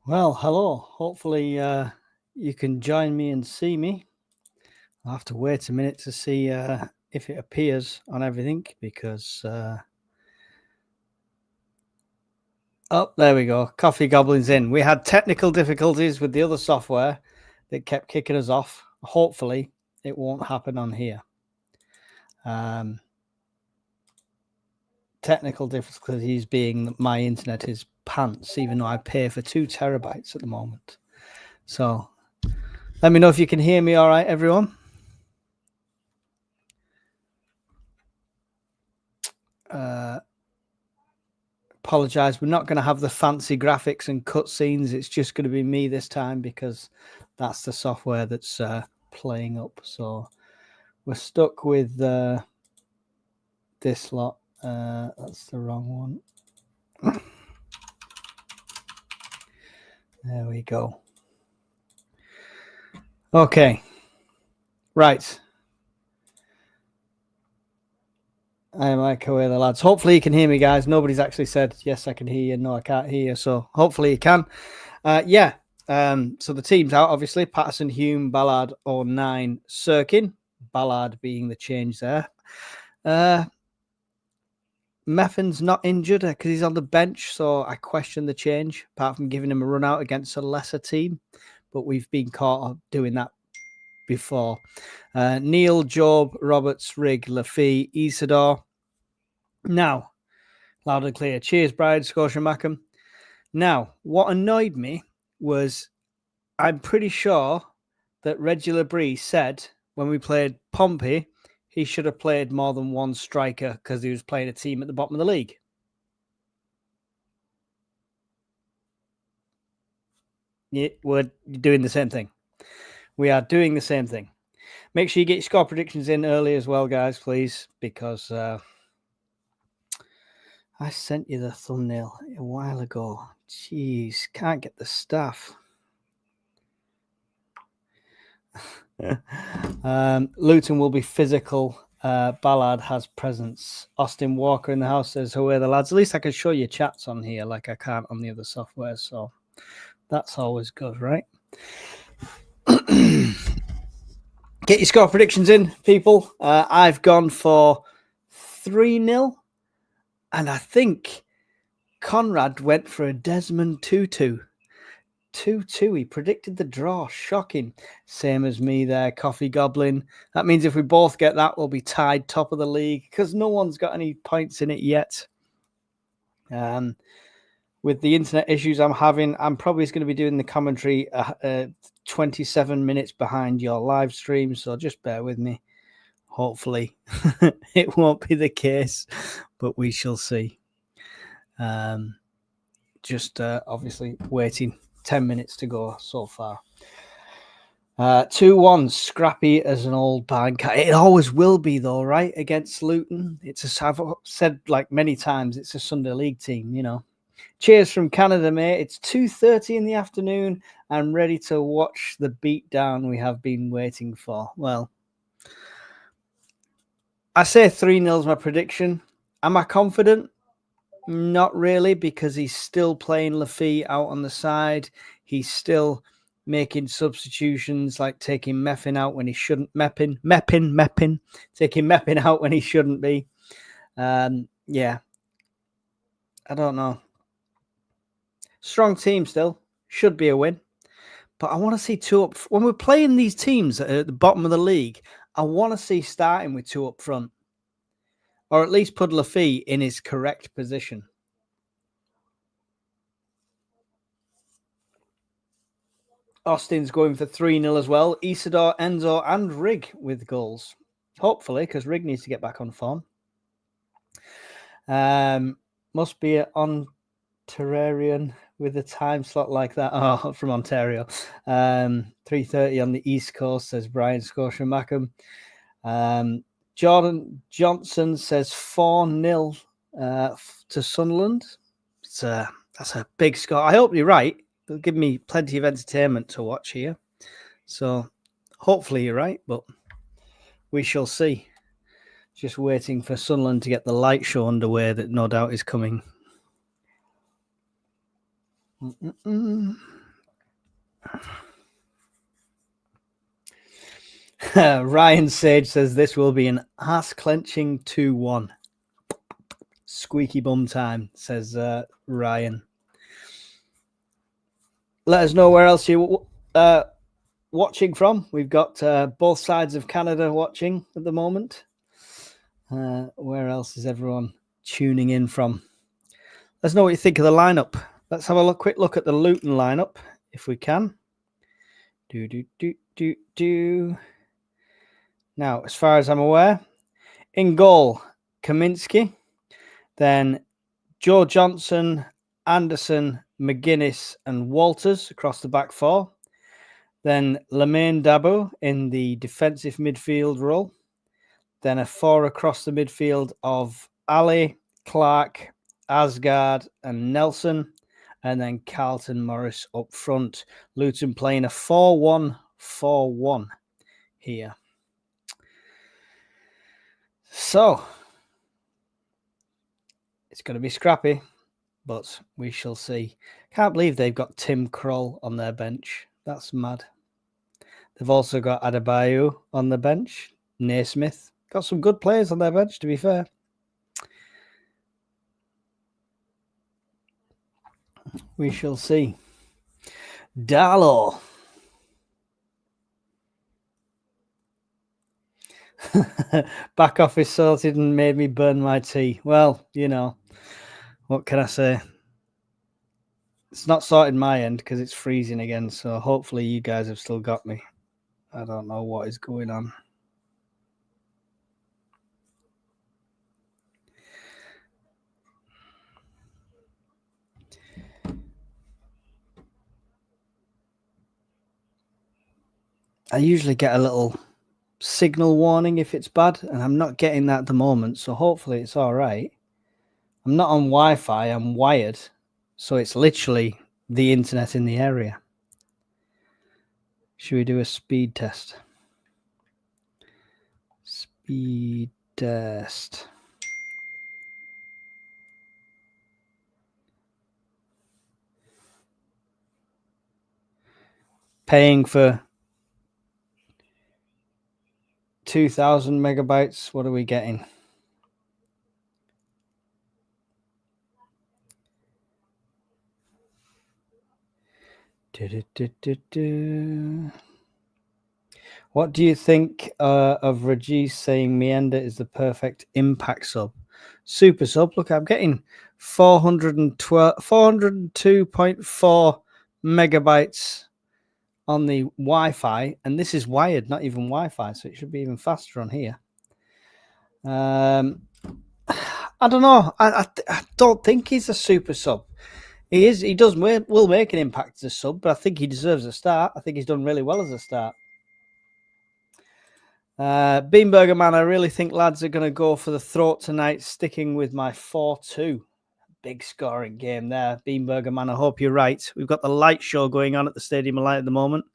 Well, hello. Hopefully you can join me and see me. I'll have to wait a minute to see if it appears on everything because... Oh, there we go. Coffee Goblin's in. We had technical difficulties with the other software that kept kicking us off. Hopefully it won't happen on here. Technical difficulties being that my internet is pants, even though I pay for 2 terabytes at the moment. So let me know if you can hear me all right, everyone. Apologize. We're not going to have the fancy graphics and cutscenes. It's just going to be me this time because that's the software that's playing up. So we're stuck with this lot. That's the wrong one. There we go. Okay. Right. I might away the lads. Hopefully you can hear me, guys. Nobody's actually said, yes, I can hear you. No, I can't hear you. So hopefully you can. So the team's out, obviously. Patterson, Hume, Ballard, 09, Sirkin. Ballard being the change there. Meffen's not injured because he's on the bench, so I question the change, apart from giving him a run out against a lesser team. But we've been caught doing that before. Neil, Job, Roberts, Rigg, Lafee, Isidore. Now, loud and clear. Cheers, Bride, Scotia Mackham. Now, what annoyed me was I'm pretty sure that Reggie Labrie said when we played Pompey, he should have played more than one striker because he was playing a team at the bottom of the league. Yeah, we're doing the same thing. We are doing the same thing. Make sure you get your score predictions in early as well, guys, please, because I sent you the thumbnail a while ago. Jeez, can't get the stuff. Luton will be physical. Ballard has presence. Austin Walker in the house says, "Who are the lads?" At least I can show you chats on here like I can't on the other software. So that's always good, right? Get your score predictions in, people. I've gone for 3-0. And I think Conrad went for a Desmond Tutu. 2-2. He predicted the draw. Shocking. Same as me there, Coffee Goblin. That means if we both get that, we'll be tied top of the league because no one's got any points in it yet. With the internet issues I'm having, I'm probably going to be doing the commentary 27 minutes behind your live stream, so just bear with me. Hopefully it won't be the case, but we shall see. Obviously waiting 10 minutes to go so far. 2-1, scrappy as an old bank. It always will be, though, right? Against Luton. I've said like many times, it's a Sunday league team, you know. Cheers from Canada, mate. It's 2:30 in the afternoon. I'm ready to watch the beatdown we have been waiting for. Well, I say 3-0 is my prediction. Am I confident? Not really, because he's still playing Lafee out on the side. He's still making substitutions, like taking Meffin out when he shouldn't. Taking Meppin out when he shouldn't be. Yeah. I don't know. Strong team still. Should be a win. But I want to see 2 up. When we're playing these teams at the bottom of the league, I want to see starting with 2 up front. Or at least put Lafee in his correct position. Austin's going for 3-0 as well. Isidore, Enzo, and Rigg with goals. Hopefully, because Rigg needs to get back on form. Must be on Terrarian with a time slot like that. Oh, from Ontario. 3:30 on the East Coast, says Brian Scotia Mackham. Jordan Johnson says 4-0 to Sunderland. That's a big score. I hope you're right. It'll give me plenty of entertainment to watch here. So hopefully you're right, but we shall see. Just waiting for Sunderland to get the light show underway that no doubt is coming. Ryan Sage says this will be an ass-clenching 2-1. Squeaky bum time, says Ryan. Let us know where else you're watching from. We've got both sides of Canada watching at the moment. Where else is everyone tuning in from? Let us know what you think of the lineup. Let's have a quick look at the Luton lineup, if we can. Now, as far as I'm aware, in goal, Kaminski, then Joe Johnson, Anderson, McGuinness, and Walters across the back four. Then Lermain Dabo in the defensive midfield role. Then a four across the midfield of Ali, Clark, Asgard, and Nelson. And then Carlton Morris up front. Luton playing a 4-1-4-1 here. So, it's going to be scrappy, but we shall see. Can't believe they've got Tim Krul on their bench. That's mad. They've also got Adebayo on the bench. Naismith. Got some good players on their bench, to be fair. We shall see. Darlow. Back office sorted and made me burn my tea. Well, you know, what can I say? It's not sorted my end because it's freezing again. So hopefully you guys have still got me. I don't know what is going on. I usually get a little signal warning if it's bad, and I'm not getting that at the moment. So hopefully it's all right. I'm not on Wi-Fi. I'm wired. So it's literally the internet in the area. Should we do a speed test? Speed test. Paying for 2,000 megabytes. What are we getting? What do you think of Rajesh saying Meander is the perfect impact sub? Super sub. Look, I'm getting 402.4 megabytes on the Wi-Fi, and this is wired, not even Wi-Fi, so it should be even faster on here. I don't know. I don't think he's a super sub. He is. He will make an impact as a sub, but I think he deserves a start. I think he's done really well as a start. Beanburger Man, I really think lads are going to go for the throat tonight, sticking with my 4-2. Big scoring game there. Beanburger Man, I hope you're right. We've got the light show going on at the Stadium of Light at the moment.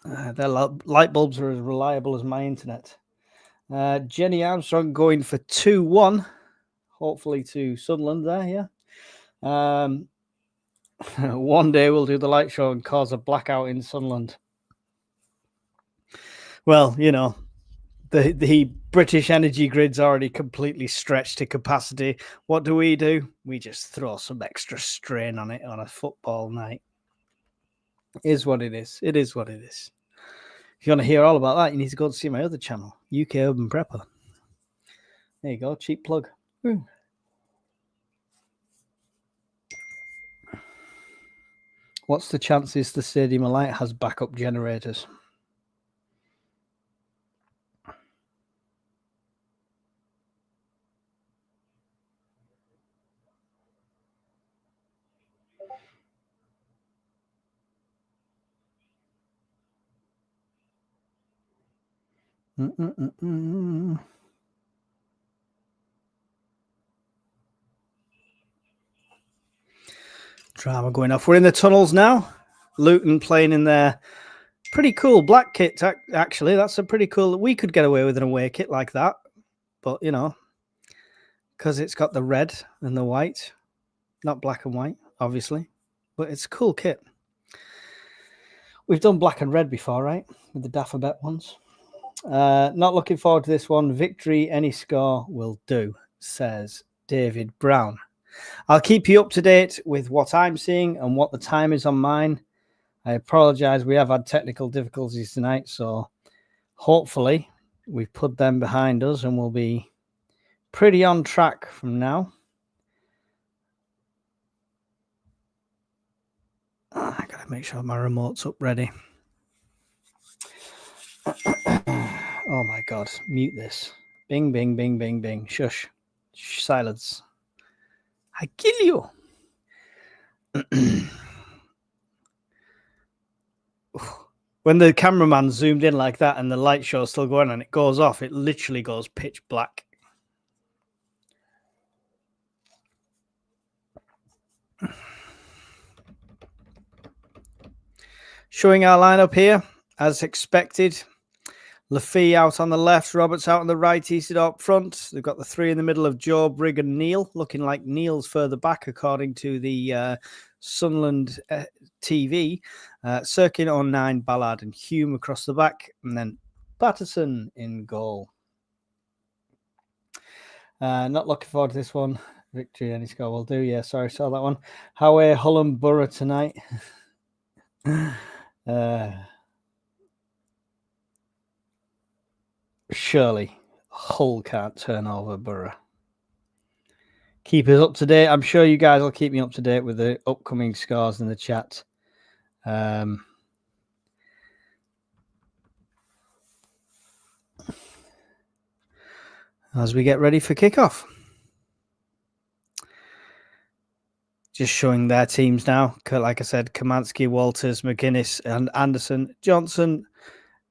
Their light bulbs are as reliable as my internet. Jenny Armstrong going for 2-1. Hopefully to Sunderland there, yeah. One day we'll do the light show and cause a blackout in Sunderland. Well, you know, the British energy grid's already completely stretched to capacity. What do? We just throw some extra strain on it on a football night. It is what it is. It is what it is. If you want to hear all about that, you need to go and see my other channel, UK Urban Prepper. There you go, cheap plug. Woo. What's the chances the Stadium of Light has backup generators? Drama going off. We're in the tunnels now. Luton playing in their pretty cool black kit, actually. That's a pretty cool... We could get away with an away kit like that. But, you know, because it's got the red and the white. Not black and white, obviously. but it's a cool kit. We've done black and red before, right? With the Daffabet ones. Not looking forward to this one. Victory, any score will do, says David Brown. I'll keep you up to date with what I'm seeing and what the time is on mine. I apologize. We have had technical difficulties tonight, so hopefully we've put them behind us and we'll be pretty on track from now. I gotta make sure my remote's up ready. Oh my God, mute this. Bing, bing, bing, bing, bing. Shush. Silence. I kill you. When the cameraman zoomed in like that and the light show's still going and it goes off, it literally goes pitch black. Showing our lineup here, as expected. Lafee out on the left, Roberts out on the right, Isidore up front. They've got the three in the middle of Joe, Brigg and Neil, looking like Neil's further back according to the Sunderland TV. Sirkin on 9, Ballard and Hume across the back, and then Patterson in goal. Not looking forward to this one. Victory, any score will do. Yeah, sorry, saw that one. Howe, Hull and Borough tonight. Surely Hull can't turn over Borough. Keep us up to date. I'm sure you guys will keep me up to date with the upcoming scores in the chat. As we get ready for kickoff. Just showing their teams now. Like I said, Kamansky, Walters, McGuinness, and Anderson, Johnson,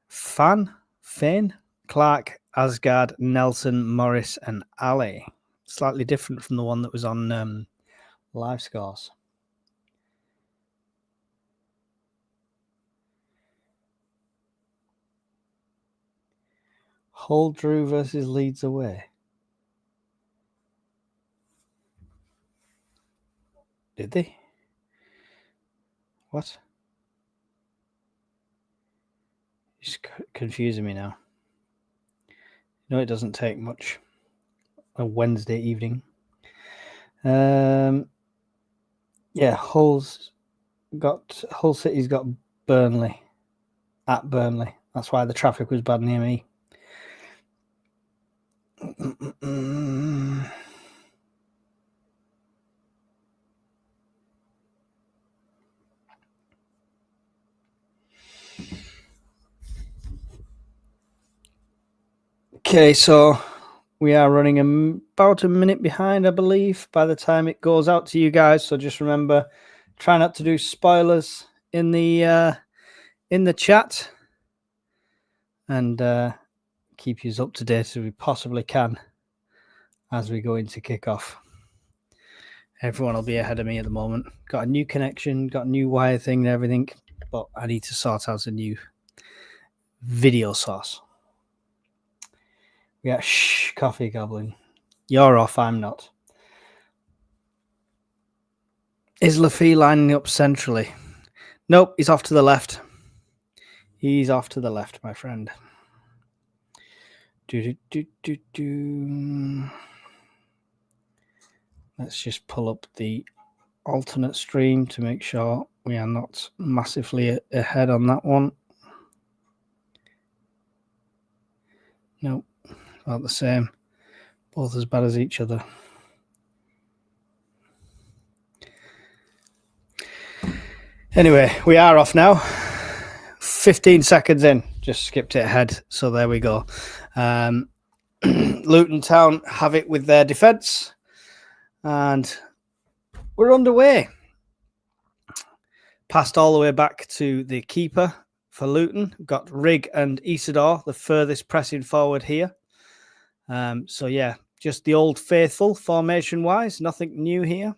Fane, Clark, Asgard, Nelson, Morris, and Ali. Slightly different from the one that was on live scores. Hull drew versus Leeds away. Did they? What? It's confusing me now. No, it doesn't take much. A Wednesday evening. Yeah, Hull City's got Burnley at Burnley. That's why the traffic was bad near me. Okay, so we are running about a minute behind, I believe, by the time it goes out to you guys. So just remember, try not to do spoilers in the chat, and keep you as up to date as we possibly can as we go into kickoff. Everyone will be ahead of me at the moment. Got a new connection, got a new wire thing and everything, but I need to sort out a new video source. Yeah, shh, coffee goblin. You're off, I'm not. Is Lafee lining up centrally? Nope, he's off to the left. He's off to the left, my friend. Let's just pull up the alternate stream to make sure we are not massively ahead on that one. Nope, about the same. Both as bad as each other. Anyway, we are off now. 15 seconds in. Just skipped it ahead. So there we go. Luton Town have it with their defence. And we're underway. Passed all the way back to the keeper for Luton. Got Rigg and Isidore, the furthest pressing forward here. So yeah, just the old faithful formation-wise. Nothing new here.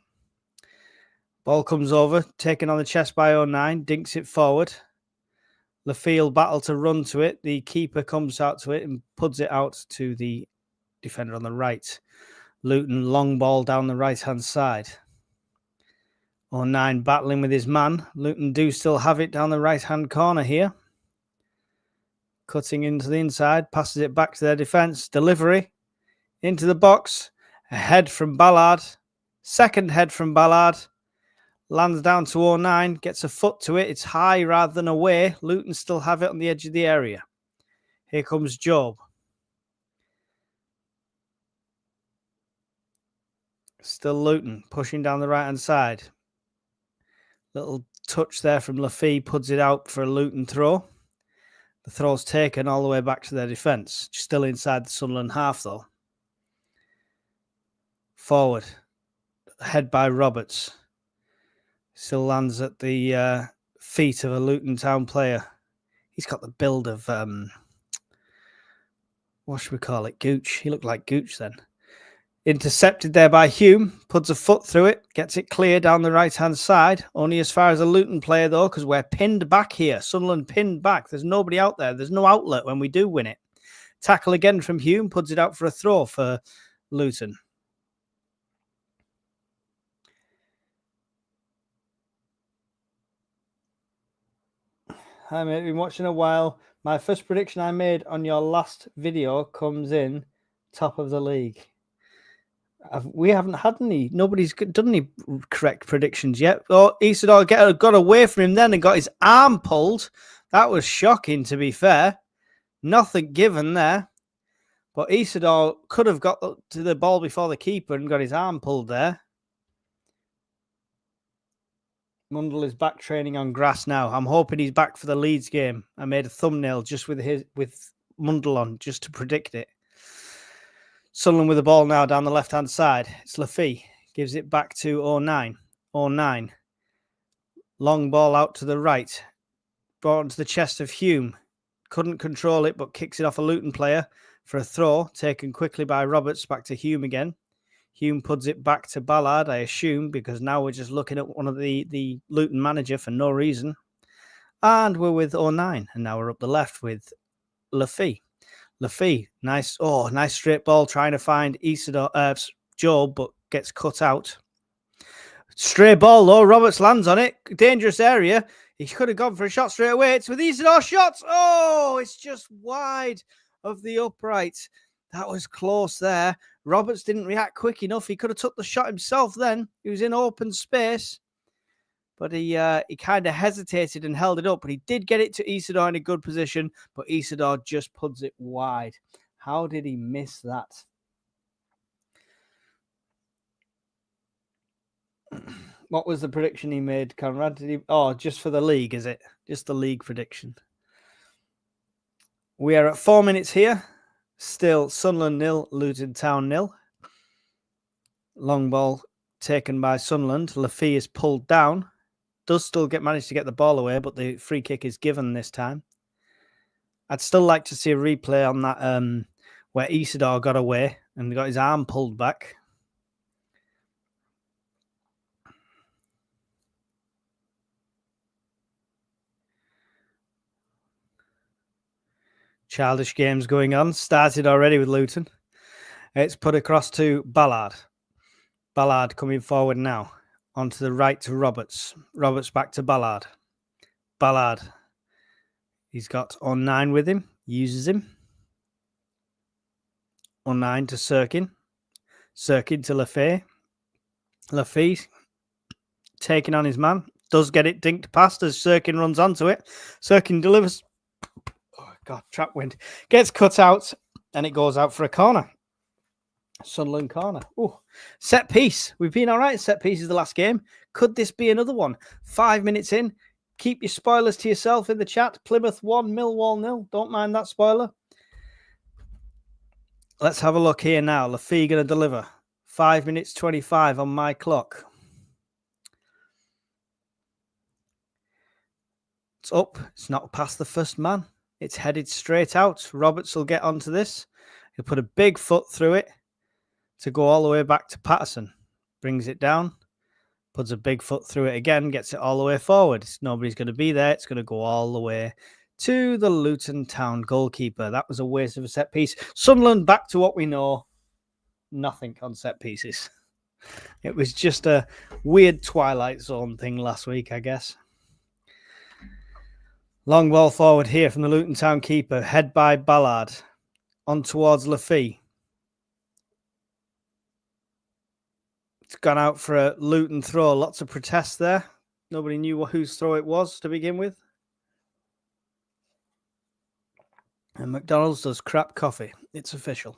Ball comes over, taken on the chest by 09, dinks it forward. Lafeel battle to run to it. The keeper comes out to it and puts it out to the defender on the right. Luton long ball down the right-hand side. 09 battling with his man. Luton do still have it down the right-hand corner here. Cutting into the inside, passes it back to their defence. Delivery into the box. A head from Ballard. Second head from Ballard. Lands down to 09, gets a foot to it. It's high rather than away. Luton still have it on the edge of the area. Here comes Job. Still Luton, pushing down the right-hand side. Little touch there from Lafee, puts it out for a Luton throw. The throw's taken all the way back to their defence. Still inside the Sunderland half, though. Forward. Head by Roberts. Still lands at the feet of a Luton Town player. He's got the build of, what should we call it? Gooch. He looked like Gooch then. Intercepted there by Hume. Puts a foot through it. Gets it clear down the right-hand side. Only as far as a Luton player, though, because we're pinned back here. Sunderland pinned back. There's nobody out there. There's no outlet when we do win it. Tackle again from Hume. Puts it out for a throw for Luton. Hi, mate. I've been watching a while. My first prediction I made on your last video comes in top of the league. We haven't had any. Nobody's done any correct predictions yet. Oh, Isidore got away from him then and got his arm pulled. That was shocking, to be fair. Nothing given there. But Isidore could have got to the ball before the keeper and got his arm pulled there. Mundle is back training on grass now. I'm hoping he's back for the Leeds game. I made a thumbnail just with Mundle on, just to predict it. Sunderland with the ball now down the left-hand side. It's Lafee. Gives it back to 09. 09. Long ball out to the right. Brought onto the chest of Hume. Couldn't control it, but kicks it off a Luton player for a throw. Taken quickly by Roberts. Back to Hume again. Hume puts it back to Ballard, I assume, because now we're just looking at one of the Luton manager for no reason. And we're with 09. And now we're up the left with Lafee. Lafee, nice straight ball, trying to find Job, but gets cut out. Stray ball, though. Roberts lands on it. Dangerous area. He could have gone for a shot straight away. It's with Isidore shots. Oh, it's just wide of the upright. That was close there. Roberts didn't react quick enough. He could have took the shot himself then. He was in open space. But he kind of hesitated and held it up. But he did get it to Isidore in a good position. But Isidore just puts it wide. How did he miss that? What was the prediction he made, Conrad? Just for the league, is it? Just the league prediction. We are at 4 minutes here. Still Sunderland 0, Luton Town 0. Long ball taken by Sunderland. Lafee is pulled down. Does still manage to get the ball away, but the free kick is given this time. I'd still like to see a replay on that where Isidore got away and got his arm pulled back. Childish games going on. Started already with Luton. It's put across to Ballard. Ballard coming forward now. Onto the right to Roberts. Roberts back to Ballard. Ballard. He's got 09 with him. Uses him. 09 to Sirkin. Sirkin to Lafee. Lafee taking on his man. Does get it dinked past as Sirkin runs onto it. Sirkin delivers. Oh, God, trap wind. Gets cut out and it goes out for a corner. Sunderland corner. Oh, set piece. We've been all right. Set pieces the last game. Could this be another one? 5 minutes in. Keep your spoilers to yourself in the chat. Plymouth 1, Millwall 0. Don't mind that spoiler. Let's have a look here now. Lafee going to deliver. 5 minutes 25 on my clock. It's up. It's not past the first man. It's headed straight out. Roberts will get onto this. He'll put a big foot through it to go all the way back to Patterson. Brings it down. Puts a big foot through it again. Gets it all the way forward. Nobody's going to be there. It's going to go all the way to the Luton Town goalkeeper. That was a waste of a set piece. Sunderland back to what we know. Nothing on set pieces. It was just a weird Twilight Zone thing last week, I guess. Long ball forward here from the Luton Town keeper. Head by Ballard. On towards Lafee. It's gone out for a Luton throw. Lots of protests there. Nobody knew whose throw it was to begin with. And McDonald's does crap coffee. It's official.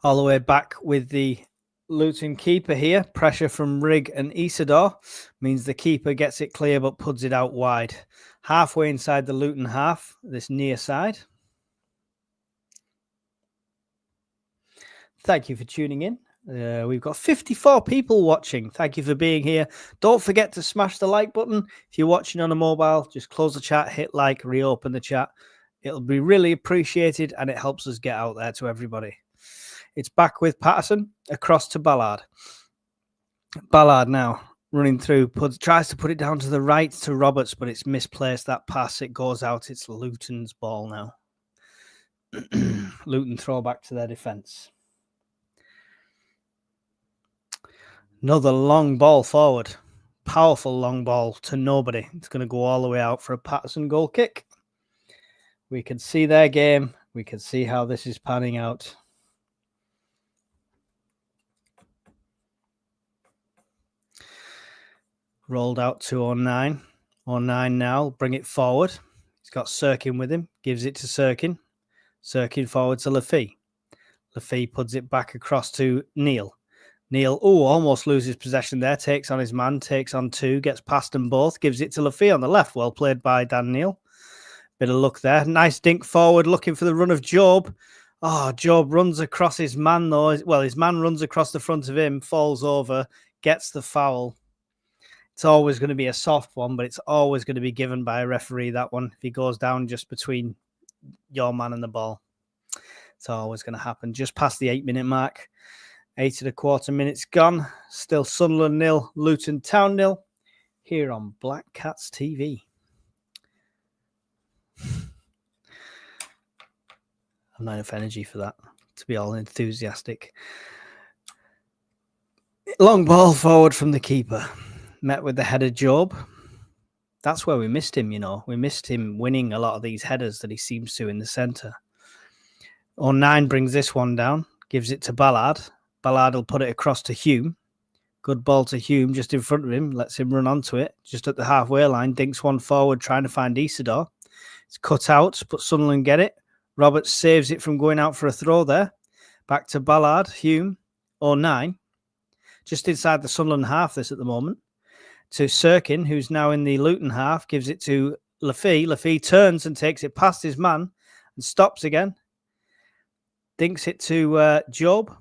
All the way back with the Luton keeper here. Pressure from Rigg and Isidore means the keeper gets it clear but puts it out wide. Halfway inside the Luton half, this near side. Thank you for tuning in. We've got 54 people watching. Thank you for being here. Don't forget to smash the like button. If you're watching on a mobile, just close the chat, hit like, reopen the chat. It'll be really appreciated and it helps us get out there to everybody. It's back with Patterson across to Ballard. Ballard now running through, tries to put it down to the right to Roberts, but it's misplaced. That pass, it goes out. It's Luton's ball now. Luton throw back to their defence. Another long ball forward. Powerful long ball to nobody. It's going to go all the way out for a Patterson goal kick. We can see their game. We can see how this is panning out. Rolled out to 09. 09 now. Bring it forward. He's got Sirkin with him. Gives it to Sirkin. Sirkin forward to Lafee. Lafee puts it back across to Neil. Neil, almost loses possession there. Takes on his man. Takes on two. Gets past them both. Gives it to Lafee on the left. Well played by Dan Neil. Bit of luck there. Nice dink forward. Looking for the run of Job. Job runs across his man though. Well, his man runs across the front of him. Falls over. Gets the foul. It's always going to be a soft one, but it's always going to be given by a referee, that one. If he goes down just between your man and the ball, it's always going to happen. Just past the 8-minute mark. 8.25 minutes gone. Still Sunderland 0, Luton Town 0. Here on Black Cats TV. I'm not enough energy for that, to be all enthusiastic. Long ball forward from the keeper. Met with the header Job. That's where we missed him, you know. We missed him winning a lot of these headers that he seems to in the centre. 09 brings this one down. Gives it to Ballard. Ballard will put it across to Hume. Good ball to Hume just in front of him. Lets him run onto it. Just at the halfway line. Dinks one forward trying to find Isidore. It's cut out, but Sunderland get it. Roberts saves it from going out for a throw there. Back to Ballard. Hume. 09. Just inside the Sunderland half this at the moment. To Sirkin, who's now in the Luton half. Gives it to Lafee. Lafee turns and takes it past his man. And stops again. Dinks it to Job.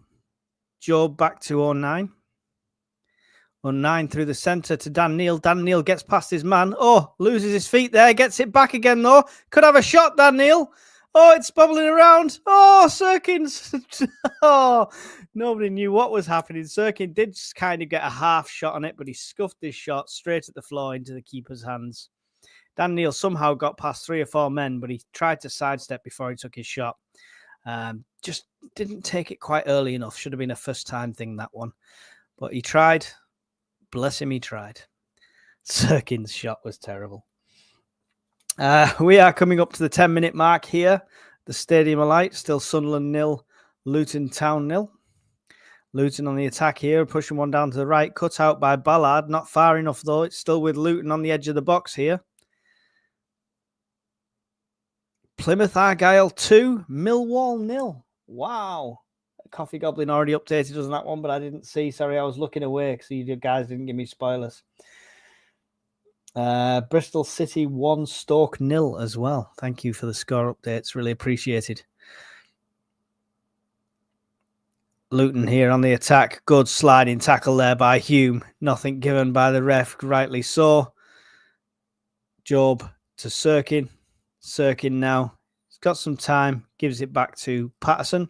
Job back to 09. 09 through the centre to Dan Neil. Dan Neil gets past his man. Loses his feet there. Gets it back again though. Could have a shot, Dan Neil. It's bubbling around. Sirkin's. Nobody knew what was happening. Sirkin did kind of get a half shot on it, but he scuffed his shot straight at the floor into the keeper's hands. Dan Neil somehow got past 3 or 4 men, but he tried to sidestep before he took his shot. Just didn't take it quite early enough. Should have been a first-time thing, that one. But he tried. Bless him, he tried. Sirkin's shot was terrible. We are coming up to the 10-minute mark here. The Stadium of Light, still Sunderland 0, Luton Town 0. Luton on the attack here, pushing one down to the right. Cut out by Ballard. Not far enough, though. It's still with Luton on the edge of the box here. Plymouth Argyle 2, Millwall 0. Wow. Coffee Goblin already updated us on that one, but I didn't see. Sorry, I was looking away because you guys didn't give me spoilers. Bristol City 1, Stoke 0 as well. Thank you for the score updates. Really appreciated. Luton here on the attack. Good sliding tackle there by Hume. Nothing given by the ref. Rightly so. Job to Sirkin. Sirkin now. He's got some time. Gives it back to Patterson.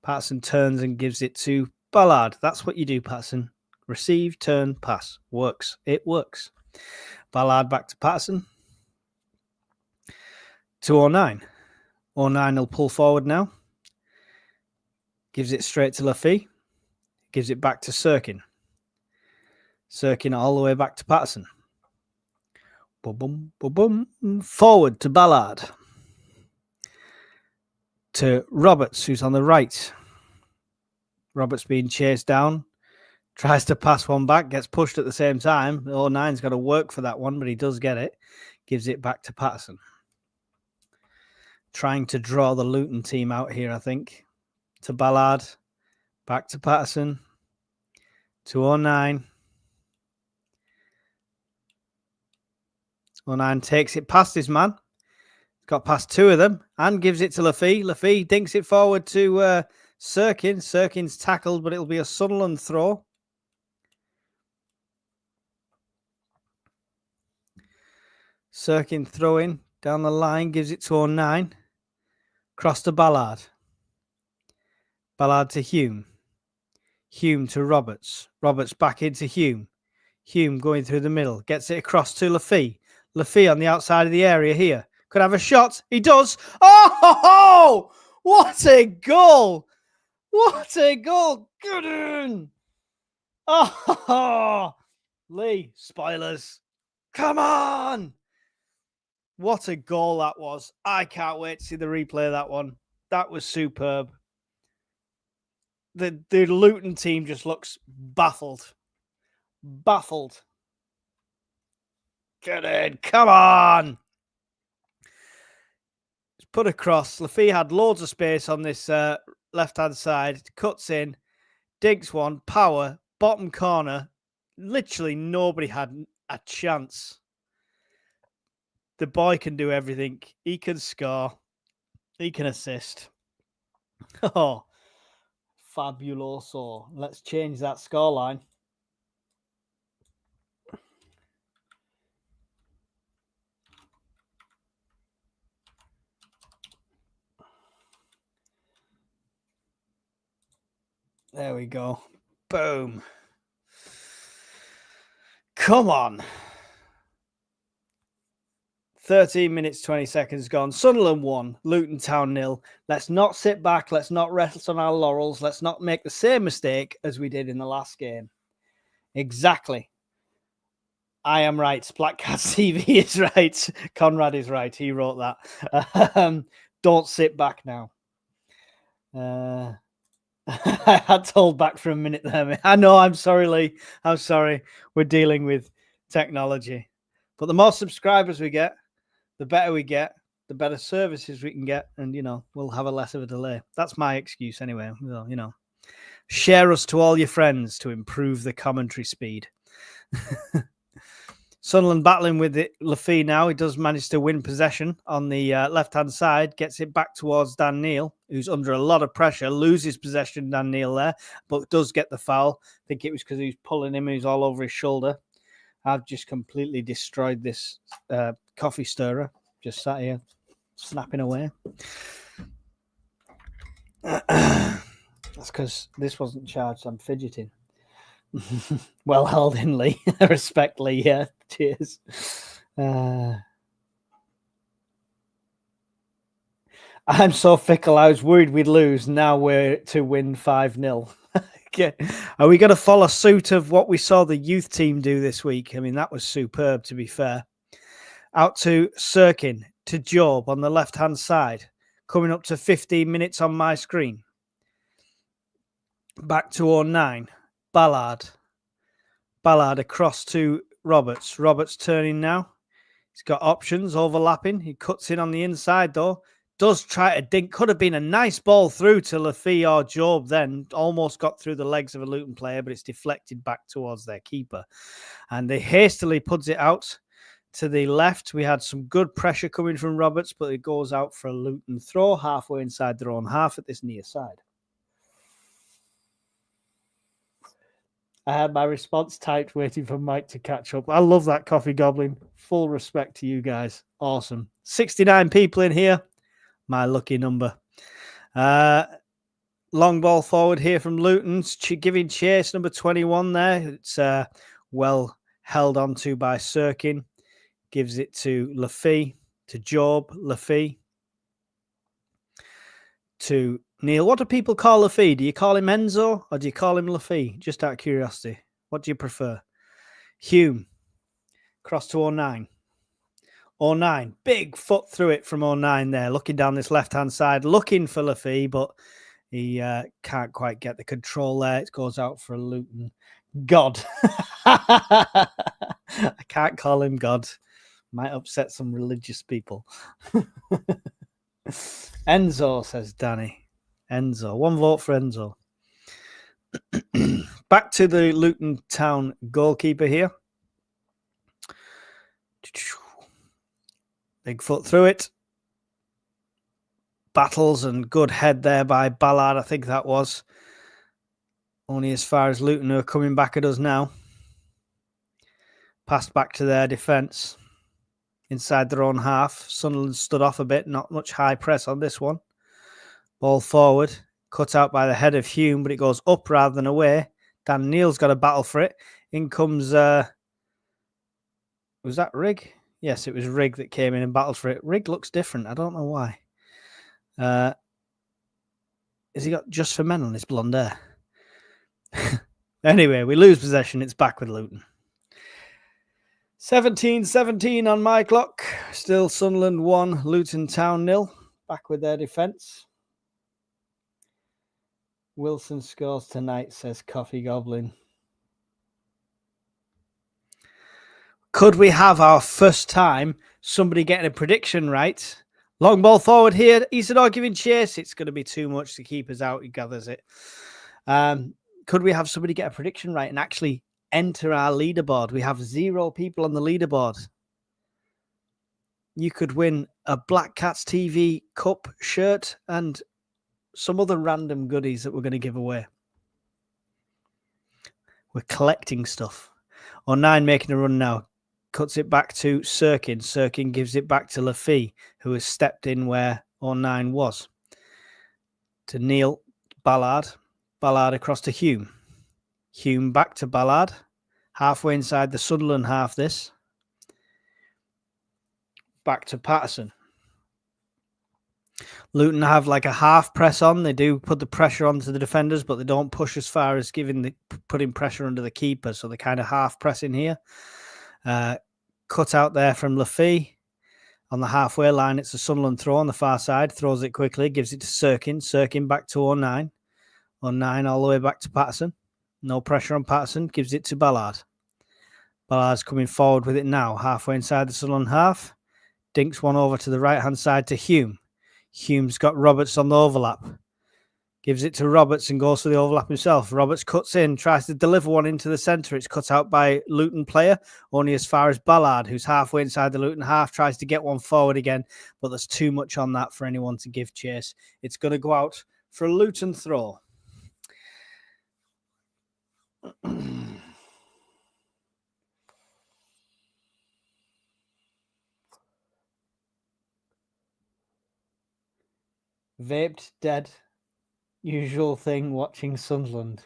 Patterson turns and gives it to Ballard. That's what you do, Patterson. Receive, turn, pass. Works. It works. Ballard back to Patterson. to 09. 09 will pull forward now. Gives it straight to Lafay. Gives it back to Sirkin. Sirkin all the way back to Patterson. Boom, boom, boom, boom. Forward to Ballard. To Roberts, who's on the right. Roberts being chased down. Tries to pass one back. Gets pushed at the same time. 09's got to work for that one, but he does get it. Gives it back to Patterson. Trying to draw the Luton team out here, I think. To Ballard. Back to Patterson. To 09. 09 takes it past his man. Got past two of them and gives it to Lafay. Lafay dinks it forward to Sirkin. Sirkin's tackled, but it'll be a Sunderland throw. Sirkin throwing down the line, gives it to 09. Cross to Ballard. Ballard to Hume. Hume to Roberts. Roberts back into Hume. Hume going through the middle. Gets it across to Lafay. Lafay on the outside of the area here. Could have a shot. He does. Oh, what a goal. What a goal. Good on. Oh, Lee, spoilers. Come on. What a goal that was. I can't wait to see the replay of that one. That was superb. The Luton team just looks baffled. Baffled. Get in. Come on. It's put across. Lafay had loads of space on this left-hand side. Cuts in. Digs one. Power. Bottom corner. Literally nobody had a chance. The boy can do everything. He can score. He can assist. Oh, fabuloso. Let's change that scoreline. There we go. Boom. Come on. 13 minutes, 20 seconds gone. Sunderland 1, Luton Town 0. Let's not sit back. Let's not rest on our laurels. Let's not make the same mistake as we did in the last game. Exactly. I am right. Black Cat TV is right. Conrad is right. He wrote that. Don't sit back now. I had to hold back for a minute there. I know. I'm sorry, Lee. I'm sorry. We're dealing with technology. But the more subscribers we get, the better we get, the better services we can get, and, we'll have a less of a delay. That's my excuse anyway. Well, share us to all your friends to improve the commentary speed. Sunderland battling with it. Lafay now. He does manage to win possession on the left-hand side, gets it back towards Dan Neil, who's under a lot of pressure, loses possession, Dan Neil there, but does get the foul. I think it was because he was pulling him, he was all over his shoulder. I've just completely destroyed this coffee stirrer. Just sat here snapping away. That's because this wasn't charged. I'm fidgeting. Well held in, Lee. Respect, Lee. Yeah. Cheers. I'm so fickle. I was worried we'd lose. Now we're to win 5-0. Are we going to follow suit of what we saw the youth team do this week? I mean, that was superb, to be fair. Out to Sirkin, to Job on the left-hand side. Coming up to 15 minutes on my screen. Back to 09. Ballard. Ballard across to Roberts. Roberts turning now. He's got options overlapping. He cuts in on the inside, though. Does try to dink. Could have been a nice ball through to Lafay or Job then. Almost got through the legs of a Luton player, but it's deflected back towards their keeper. And they hastily puts it out to the left. We had some good pressure coming from Roberts, but it goes out for a Luton throw halfway inside their own half at this near side. I had my response typed, waiting for Mike to catch up. I love that coffee goblin. Full respect to you guys. Awesome. 69 people in here. My lucky number. Long ball forward here from Luton. Giving chase, number 21 there. It's well held onto by Sirkin. Gives it to Lafay. to Job, Lafee, to Neil. What do people call Lafee? Do you call him Enzo or do you call him Lafee? Just out of curiosity. What do you prefer? Hume, cross to 09. 09, big foot through it from 09 there, looking down this left-hand side, looking for Lafee, but he can't quite get the control there. It goes out for Luton. God. I can't call him God. Might upset some religious people. Enzo, says Danny. Enzo. 1 vote for Enzo. Back to the Luton Town goalkeeper here. Big foot through it. Battles and good head there by Ballard, I think that was. Only as far as Luton, who are coming back at us now. Passed back to their defence. Inside their own half. Sunderland stood off a bit. Not much high press on this one. Ball forward. Cut out by the head of Hume, but it goes up rather than away. Dan Neal's got a battle for it. In comes... was that Rigg? Yes, it was Rigg that came in and battled for it. Rigg looks different. I don't know why. Has he got just for men on his blonde hair? Anyway, we lose possession. It's back with Luton. 17-17 on my clock. Still Sunderland 1, Luton Town 0. Back with their defence. Wilson scores tonight, says Coffee Goblin. Could we have our first time somebody getting a prediction right? Long ball forward here. Isidore giving chase. It's going to be too much. The keeper's out. He gathers it. Could we have somebody get a prediction right and actually enter our leaderboard? We have 0 people on the leaderboard. You could win a Black Cats TV Cup shirt and some other random goodies that we're going to give away. We're collecting stuff. 09 making a run now. Cuts it back to Sirkin. Sirkin gives it back to Lafee, who has stepped in where 09 was. To Neil, Ballard. Ballard across to Hume. Hume back to Ballard. Halfway inside the Sunderland half this. Back to Patterson. Luton have like a half press on. They do put the pressure onto the defenders, but they don't push as far as putting pressure under the keeper. So they kind of half press in here. Cut out there from Lafee. On the halfway line, it's a Sunderland throw on the far side. Throws it quickly, gives it to Sirkin. Sirkin back to 09. 09 all the way back to Patterson. No pressure on Patterson. Gives it to Ballard. Ballard's coming forward with it now. Halfway inside the Sunderland half. Dinks one over to the right-hand side to Hume. Hume's got Roberts on the overlap. Gives it to Roberts and goes for the overlap himself. Roberts cuts in, tries to deliver one into the centre. It's cut out by Luton player, only as far as Ballard, who's halfway inside the Luton half, tries to get one forward again, but there's too much on that for anyone to give chase. It's going to go out for a Luton throw. Vaped dead. Usual thing watching Sunderland.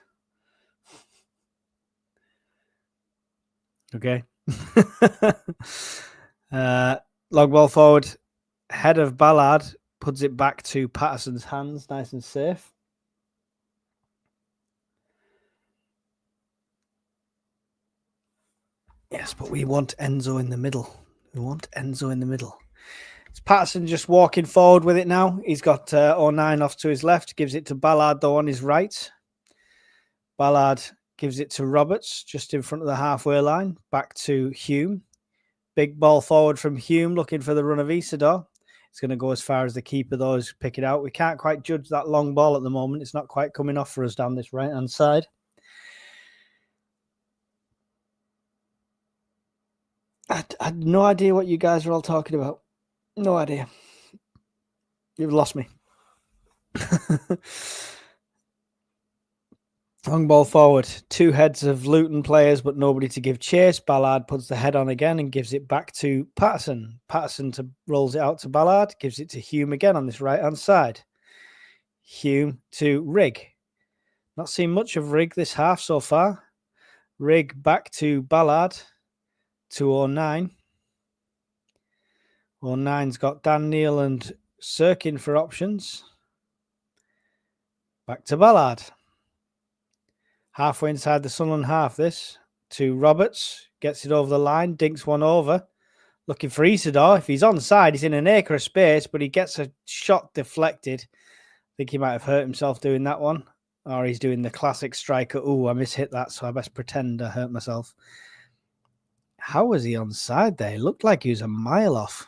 Okay. Long ball forward. Head of Ballard puts it back to Patterson's hands. Nice and safe. Yes, but we want Enzo in the middle. We want Enzo in the middle. It's Patterson just walking forward with it now. He's got 09 off to his left. Gives it to Ballard, though, on his right. Ballard gives it to Roberts, just in front of the halfway line. Back to Hume. Big ball forward from Hume, looking for the run of Isidore. It's going to go as far as the keeper, though, is pick it out. We can't quite judge that long ball at the moment. It's not quite coming off for us down this right-hand side. I had no idea what you guys are all talking about. No idea. You've lost me. Long ball forward. 2 heads of Luton players, but nobody to give chase. Ballard puts the head on again and gives it back to Patterson. Patterson rolls it out to Ballard. Gives it to Hume again on this right-hand side. Hume to Rigg. Not seen much of Rigg this half so far. Rigg back to Ballard. 209. 09's got Dan Neil and Sirkin for options. Back to Ballard. Halfway inside the Sunderland half, this. To Roberts. Gets it over the line. Dinks one over. Looking for Isidore. If he's onside, he's in an acre of space, but he gets a shot deflected. I think he might have hurt himself doing that one. Or he's doing the classic striker. Ooh, I mishit that, so I best pretend I hurt myself. How was he onside there? It looked like he was a mile off.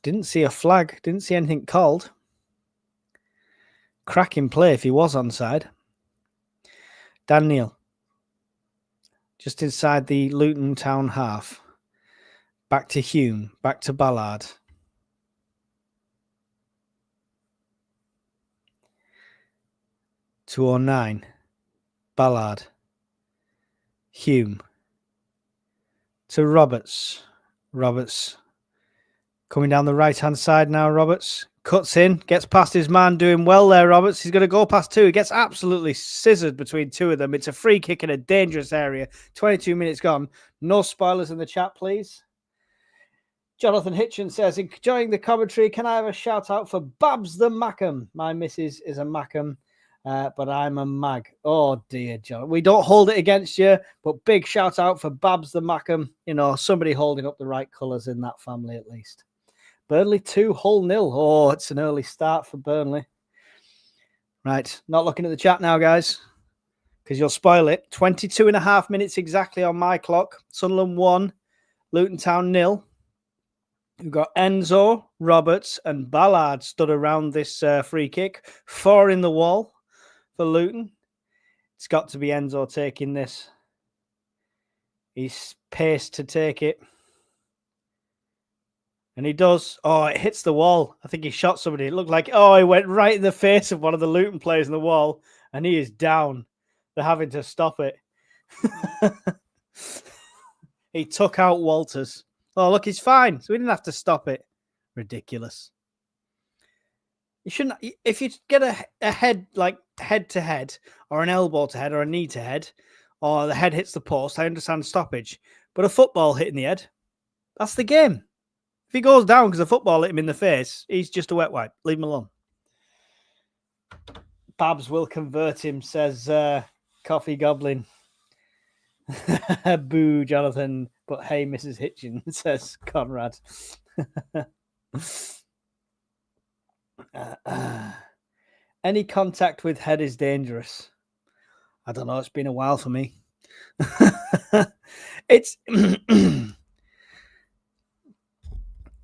Didn't see a flag. Didn't see anything called. Cracking play if he was onside. Dan Neil. Just inside the Luton Town half. Back to Hume. Back to Ballard. To 09. Ballard. Hume. To Roberts. Roberts. Coming down the right-hand side now, Roberts. Cuts in, gets past his man, doing well there, Roberts. He's going to go past two. He gets absolutely scissored between two of them. It's a free kick in a dangerous area. 22 minutes gone. No spoilers in the chat, please. Jonathan Hitchens says, enjoying the commentary. Can I have a shout out for Babs the Mackham? My missus is a Mackham, but I'm a Mag. Oh, dear, John. We don't hold it against you, but big shout out for Babs the Mackham. You know, somebody holding up the right colours in that family at least. Burnley 2, Hull 0. Oh, it's an early start for Burnley. Right, not looking at the chat now, guys, because you'll spoil it. 22 and a half minutes exactly on my clock. Sunderland 1, Luton Town 0. We've got Enzo, Roberts, and Ballard stood around this free kick. 4 in the wall for Luton. It's got to be Enzo taking this. He's paced to take it. And he does. Oh, it hits the wall. I think he shot somebody. It looked like, oh, he went right in the face of one of the Luton players in the wall. And he is down. They're having to stop it. He took out Walters. Oh, look, he's fine. So we didn't have to stop it. Ridiculous. You shouldn't. If you get a head, like head to head, or an elbow to head, or a knee to head, or the head hits the post, I understand stoppage. But a football hitting the head, that's the game. If he goes down because a football hit him in the face, he's just a wet wipe. Leave him alone. Babs will convert him, says Coffee Goblin. Boo, Jonathan. But hey, Mrs. Hitchens, says Conrad. Any contact with head is dangerous. I don't know. It's been a while for me. It's...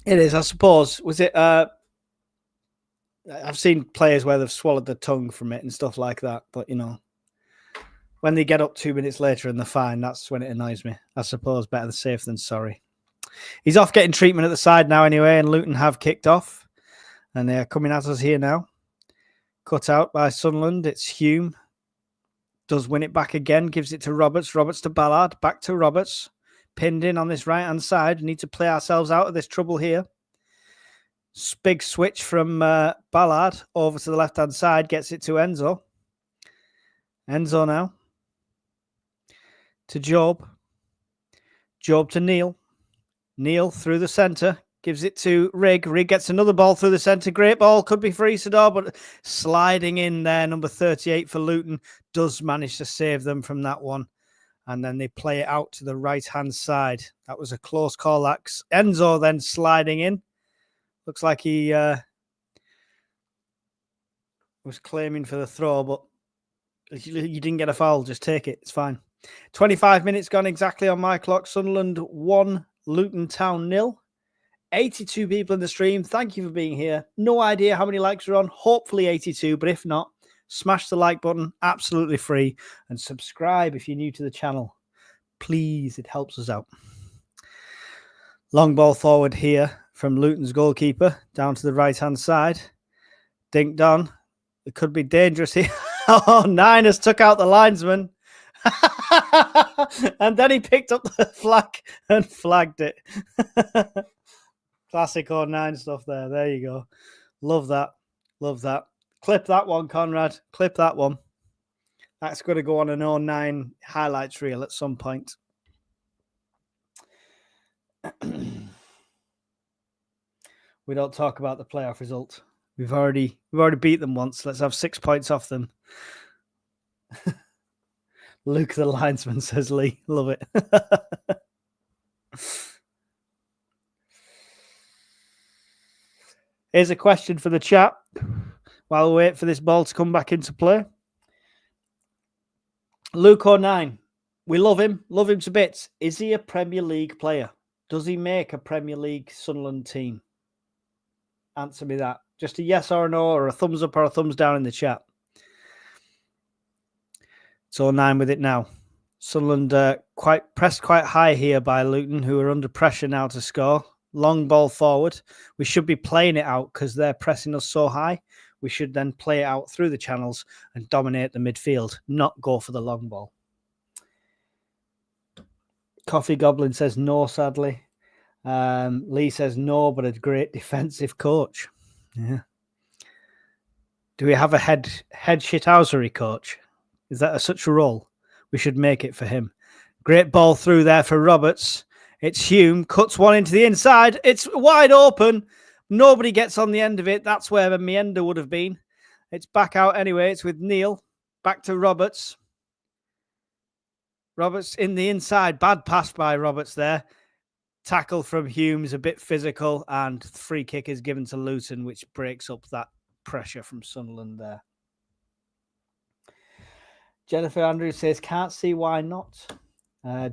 It is, I suppose. Was it? I've seen players where they've swallowed the tongue from it and stuff like that. But, you know, when they get up 2 minutes later and they're fine, that's when it annoys me. I suppose better safe than sorry. He's off getting treatment at the side now anyway, and Luton have kicked off. And they're coming at us here now. Cut out by Sunderland. It's Hume. Does win it back again. Gives it to Roberts. Roberts to Ballard. Back to Roberts. Pinned in on this right-hand side. We need to play ourselves out of this trouble here. Big switch from Ballard over to the left-hand side. Gets it to Enzo. Enzo now. To Job. Job to Neil. Neil through the centre. Gives it to Rig. Rig gets another ball through the centre. Great ball. Could be for Isidore, but sliding in there. Number 38 for Luton. Does manage to save them from that one. And then they play it out to the right-hand side. That was a close call. Enzo then sliding in. Looks like he was claiming for the throw, but you didn't get a foul. Just take it. It's fine. 25 minutes gone exactly on my clock. Sunderland 1, Luton Town 0. 82 people in the stream. Thank you for being here. No idea how many likes are on. Hopefully 82, but if not, smash the like button, absolutely free, and subscribe if you're new to the channel. Please, it helps us out. Long ball forward here from Luton's goalkeeper, down to the right-hand side. Dinked on. It could be dangerous here. Oh, Niners took out the linesman. And then he picked up the flag and flagged it. Classic 09 stuff there. There you go. Love that. Love that. Clip that one, Conrad. Clip that one. That's going to go on an 09 highlights reel at some point. We don't talk about the playoff result. We've already beat them once. Let's have 6 points off them. Luke the linesman, says Lee. Love it. Here's a question for the chat while we wait for this ball to come back into play. Luke 09. We love him to bits. Is he a Premier League player? Does he make a Premier League Sunderland team? Answer me that. Just a yes or a no, or a thumbs up or a thumbs down in the chat. It's 09 with it now. Sunderland pressed quite high here by Luton, who are under pressure now to score. Long ball forward. We should be playing it out because they're pressing us so high. We should then play it out through the channels and dominate the midfield, not go for the long ball. Coffee Goblin says no, sadly. Lee says no, but a great defensive coach. Yeah. Do we have a head shithousery coach? Is that such a role? We should make it for him. Great ball through there for Roberts. It's Hume. Cuts one into the inside. It's wide open. Nobody gets on the end of it. That's where the Meander would have been. It's back out anyway. It's with Neil. Back to Roberts. Roberts in the inside. Bad pass by Roberts there. Tackle from Hume's a bit physical, and free kick is given to Luton, which breaks up that pressure from Sunderland there. Jennifer Andrews says, can't see why not.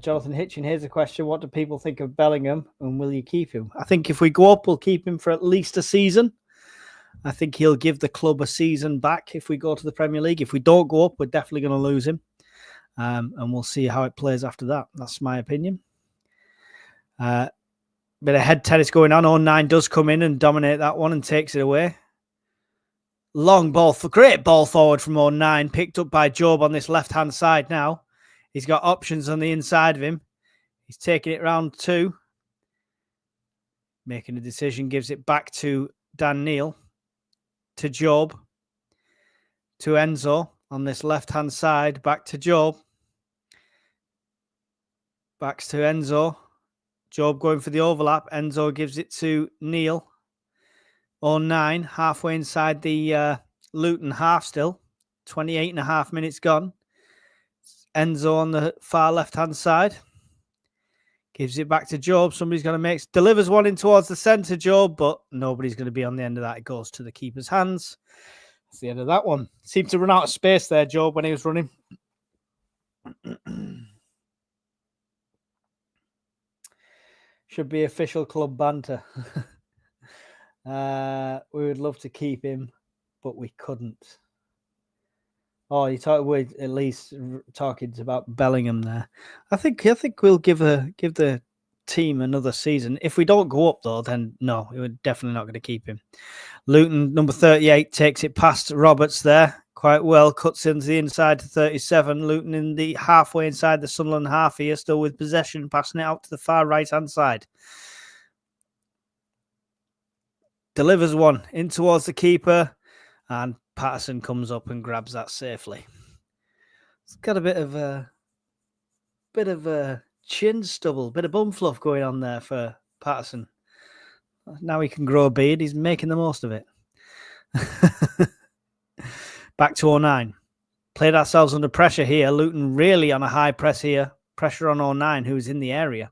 Jonathan Hitchin, here's a question. What do people think of Bellingham, and will you keep him? I think if we go up, we'll keep him for at least a season. I think he'll give the club a season back if we go to the Premier League. If we don't go up, we're definitely going to lose him. And we'll see how it plays after that. That's my opinion. Bit of head tennis going on. 09 does come in and dominate that one and takes it away. Long ball, great ball forward from 09, picked up by Job on this left-hand side now. He's got options on the inside of him. He's taking it round 2. Making a decision, gives it back to Dan Neil, to Job, to Enzo on this left-hand side, back to Job. Back to Enzo. Job going for the overlap. Enzo gives it to Neil. 09, halfway inside the Luton half still. 28 and a half minutes gone. Enzo on the far left-hand side. Gives it back to Job. Somebody's going to delivers one in towards the centre, Job, but nobody's going to be on the end of that. It goes to the keeper's hands. That's the end of that one. Seemed to run out of space there, Job, when he was running. Should be official club banter. We would love to keep him, but we couldn't. Oh, we're at least talking about Bellingham there. I think we'll give the team another season. If we don't go up though, then no, we're definitely not going to keep him. Luton number 38 takes it past Roberts there quite well, cuts into the inside to 37. Luton in the halfway inside the Sunderland half here, still with possession, passing it out to the far right hand side. Delivers one in towards the keeper, and Patterson comes up and grabs that safely. It's got a bit of a chin stubble, bit of bum fluff going on there for Patterson. Now he can grow a beard. He's making the most of it. Back to 09. Played ourselves under pressure here. Luton really on a high press here. Pressure on 09, who's in the area.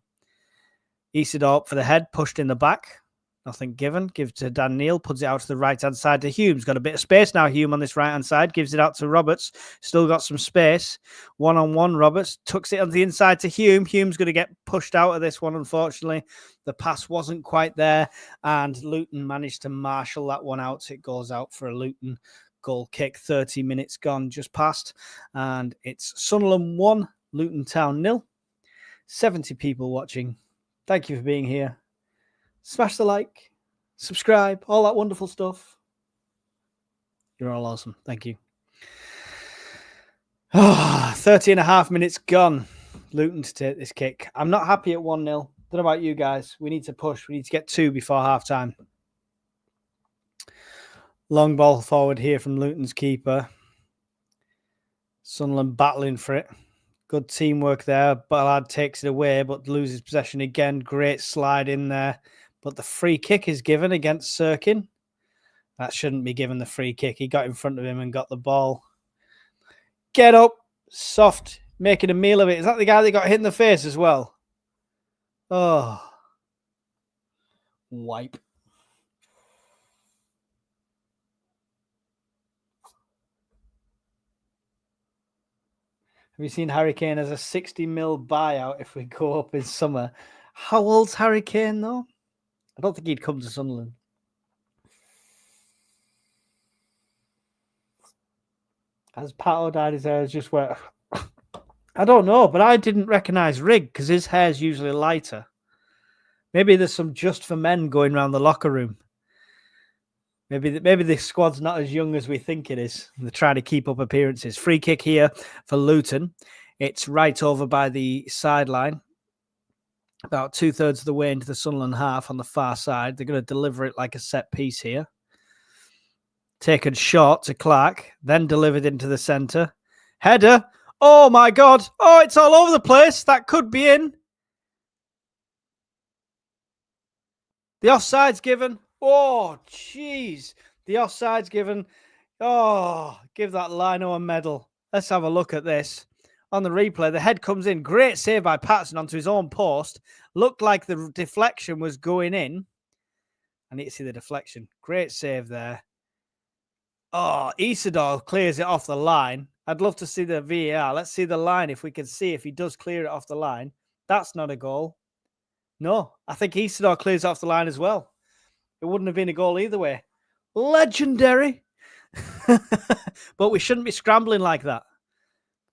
Isidore up for the head, pushed in the back. Nothing given. Give to Dan Neil. Puts it out to the right-hand side to Hume's. Got a bit of space now, Hume, on this right-hand side. Gives it out to Roberts. Still got some space. One-on-one, Roberts. Tucks it on the inside to Hume. Hume's going to get pushed out of this one, unfortunately. The pass wasn't quite there, and Luton managed to marshal that one out. It goes out for a Luton goal kick. 30 minutes gone, just past. And it's Sunderland 1, Luton Town 0. 70 people watching. Thank you for being here. Smash the like, subscribe, all that wonderful stuff. You're all awesome. Thank you. 30 and a half minutes gone. Luton to take this kick. I'm not happy at 1-0. Don't know about you guys. We need to push. We need to get 2 before half-time. Long ball forward here from Luton's keeper. Sunderland battling for it. Good teamwork there. Ballard takes it away, but loses possession again. Great slide in there But the free kick is given against Sirkin. That shouldn't be given the free kick. He got in front of him and got the ball. Get up. Soft. Making a meal of it. Is that the guy that got hit in the face as well? Oh. Wipe. Have you seen Harry Kane as a 60 mil buyout if we go up in summer? How old's Harry Kane, though? I don't think he'd come to Sunderland. As Pato dyed his hair, just went... I don't know, but I didn't recognise Rig because his hair's usually lighter. Maybe there's some just for men going around the locker room. Maybe the squad's not as young as we think it is. They're trying to keep up appearances. Free kick here for Luton. It's right over by the sideline. About 2/3 of the way into the Sunderland half on the far side. They're going to deliver it like a set piece here. Taken short to Clark, then delivered into the centre. Header. Oh, my God. Oh, it's all over the place. That could be in. The offside's given. Oh, jeez. The offside's given. Oh, give that Lino a medal. Let's have a look at this. On the replay, the head comes in. Great save by Patterson onto his own post. Looked like the deflection was going in. I need to see the deflection. Great save there. Oh, Isidore clears it off the line. I'd love to see the VAR. Let's see the line if we can see if he does clear it off the line. That's not a goal. No, I think Isidore clears it off the line as well. It wouldn't have been a goal either way. Legendary. But we shouldn't be scrambling like that.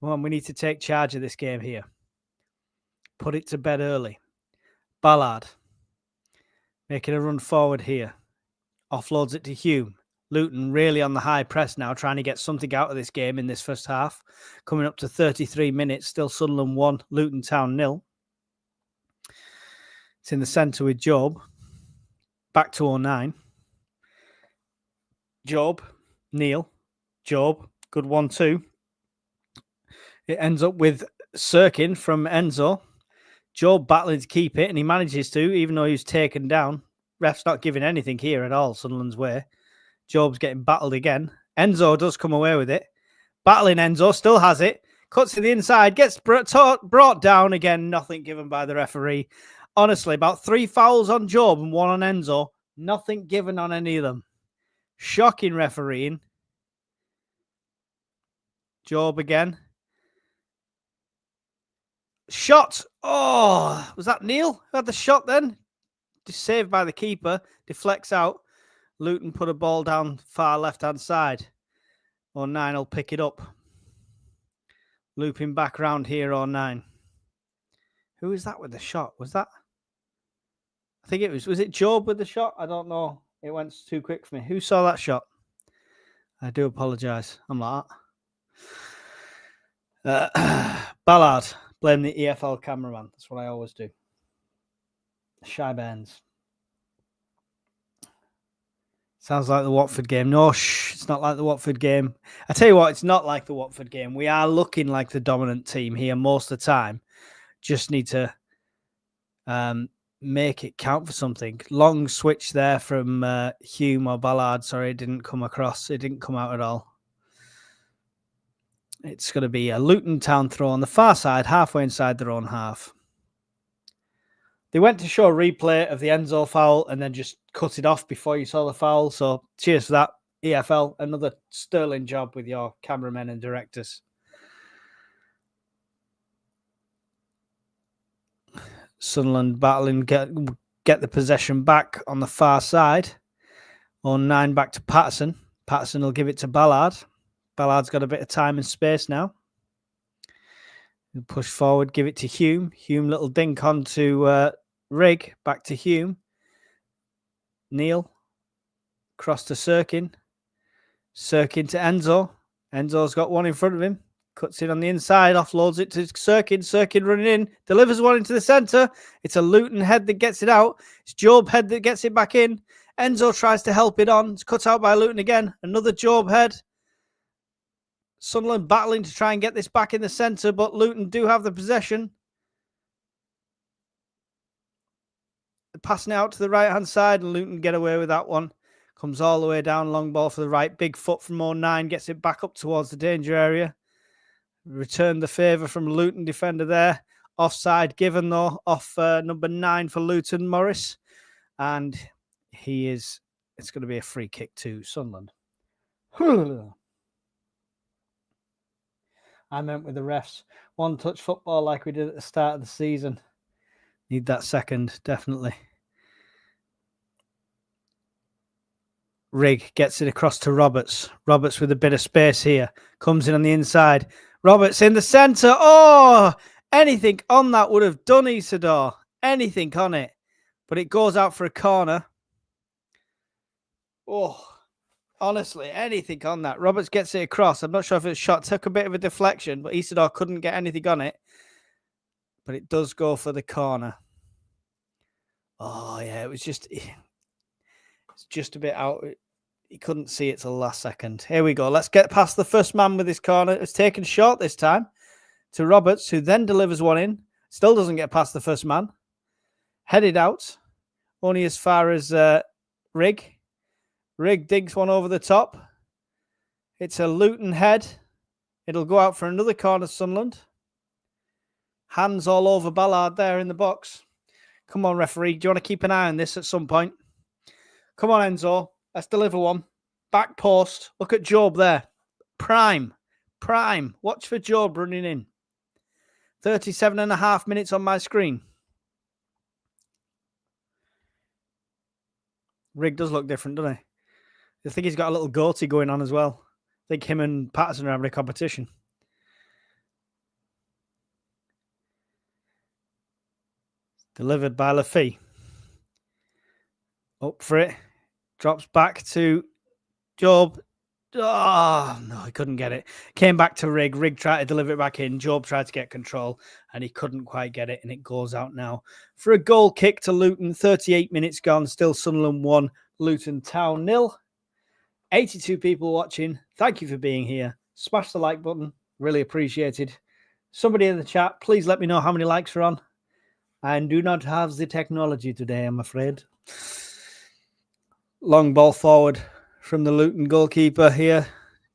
Come on, we need to take charge of this game here. Put it to bed early. Ballard. Making a run forward here. Offloads it to Hume. Luton really on the high press now, trying to get something out of this game in this first half. Coming up to 33 minutes, still Sunderland 1, Luton Town 0. It's in the centre with Job. Back to 09. Job, Neil, Job, good 1-2. It ends up with Sirkin from Enzo. Job battling to keep it, and he manages to, even though he was taken down. Ref's not giving anything here at all, Sunderland's way. Job's getting battled again. Enzo does come away with it. Battling Enzo, still has it. Cuts to the inside, gets brought down again. Nothing given by the referee. Honestly, about 3 fouls on Job and 1 on Enzo. Nothing given on any of them. Shocking refereeing. Job again. Shot. Oh, was that Neil who had the shot then? Just saved by the keeper. Deflects out. Luton put a ball down far left-hand side. 09 will pick it up. Looping back round here, 09. Who is that with the shot? Was that? I think it was it Job with the shot? I don't know. It went too quick for me. Who saw that shot? I do apologise. I'm like that. Ballard. Blame the EFL cameraman. That's what I always do. Shy Bairns. Sounds like the Watford game. No, it's not like the Watford game. I tell you what, it's not like the Watford game. We are looking like the dominant team here most of the time. Just need to make it count for something. Long switch there from Hume or Ballard. Sorry, it didn't come across. It didn't come out at all. It's going to be a Luton Town throw on the far side, halfway inside their own half. They went to show a replay of the Enzo foul and then just cut it off before you saw the foul. So cheers for that, EFL. Another sterling job with your cameramen and directors. Sunderland battling, get the possession back on the far side. 09 back to Patterson. Patterson will give it to Ballard. Ballard's got a bit of time and space now. He'll push forward, give it to Hume. Hume, little dink on to Rig. Back to Hume. Neil. Cross to Sirkin. Sirkin to Enzo. Enzo's got one in front of him. Cuts in on the inside, offloads it to Sirkin. Sirkin running in, delivers one into the centre. It's a Luton head that gets it out. It's Job head that gets it back in. Enzo tries to help it on. It's cut out by Luton again. Another Job head. Sunderland battling to try and get this back in the centre, but Luton do have the possession. passing it out to the right-hand side, and Luton get away with that one. Comes all the way down, long ball for the right. Big foot from 09, gets it back up towards the danger area. Return the favour from Luton defender there. Offside given, though, off number 9 for Luton, Morris. And it's going to be a free kick to Sunderland. I meant with the refs. One-touch football like we did at the start of the season. Need that second, definitely. Rigg gets it across to Roberts. Roberts with a bit of space here. Comes in on the inside. Roberts in the centre. Oh, anything on that would have done Isidore. Anything on it. But it goes out for a corner. Oh, honestly, anything on that. Roberts gets it across. I'm not sure if it's shot. Took a bit of a deflection, but Isidore couldn't get anything on it. But it does go for the corner. Oh, yeah, it's just a bit out. He couldn't see it till the last second. Here we go. Let's get past the first man with this corner. It's taken short this time to Roberts, who then delivers one in. Still doesn't get past the first man. Headed out. Only as far as Rigg. Rigg digs one over the top. It's a Luton head. It'll go out for another corner, Sunderland. Hands all over Ballard there in the box. Come on, referee. Do you want to keep an eye on this at some point? Come on, Enzo. Let's deliver one. Back post. Look at Job there. Prime. Watch for Job running in. 37.5 minutes on my screen. Rigg does look different, doesn't he? I think he's got a little goatee going on as well. I think him and Patterson are having a competition. Delivered by Lafay. Up for it. Drops back to Job. Oh, no, he couldn't get it. Came back to Rigg. Rigg tried to deliver it back in. Job tried to get control, and he couldn't quite get it, and it goes out now for a goal kick to Luton. 38 minutes gone. Still Sunderland 1, Luton Town 0. 82 people watching. Thank you for being here. Smash the like button. Really appreciated. Somebody in the chat, please let me know how many likes are on. I do not have the technology today, I'm afraid. Long ball forward from the Luton goalkeeper here.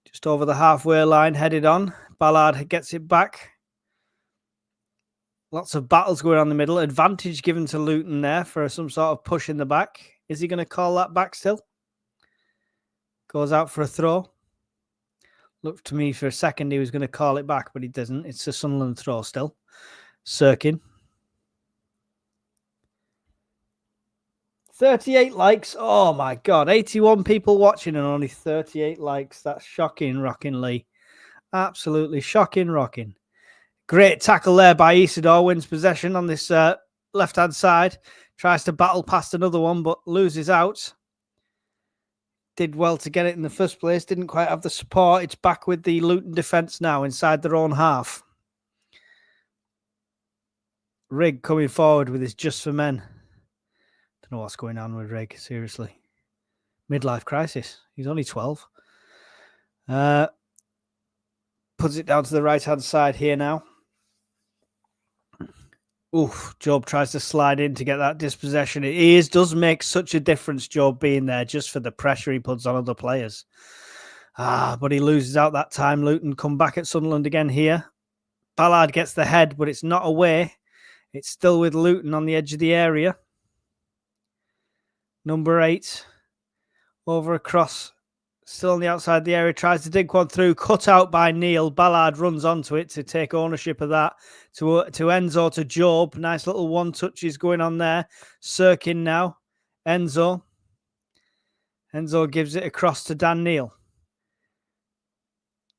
Just over the halfway line, headed on. Ballard gets it back. Lots of battles going on in the middle. Advantage given to Luton there for some sort of push in the back. Is he going to call that back still? Goes out for a throw. Looked to me for a second he was going to call it back, but he doesn't. It's a Sunderland throw still. Sirkin. 38 likes. Oh, my God. 81 people watching and only 38 likes. That's shocking, Rockin' Lee. Absolutely shocking, rocking. Great tackle there by Isidore. Wins possession on this left-hand side. Tries to battle past another one, but loses out. Did well to get it in the first place. Didn't quite have the support. It's back with the Luton defence now inside their own half. Rigg coming forward with his Just for Men. Don't know what's going on with Rigg, seriously. Midlife crisis. He's only 12. Puts it down to the right-hand side here now. Oof, Job tries to slide in to get that dispossession. It does make such a difference, Job being there, just for the pressure he puts on other players. But he loses out that time. Luton come back at Sunderland again here. Ballard gets the head, but it's not away. It's still with Luton on the edge of the area. Number 8. Over across. Still on the outside of the area. Tries to dig one through. Cut out by Neil. Ballard runs onto it to take ownership of that. To Enzo, to Job. Nice little one touches going on there. Sirkin now. Enzo gives it across to Dan Neil.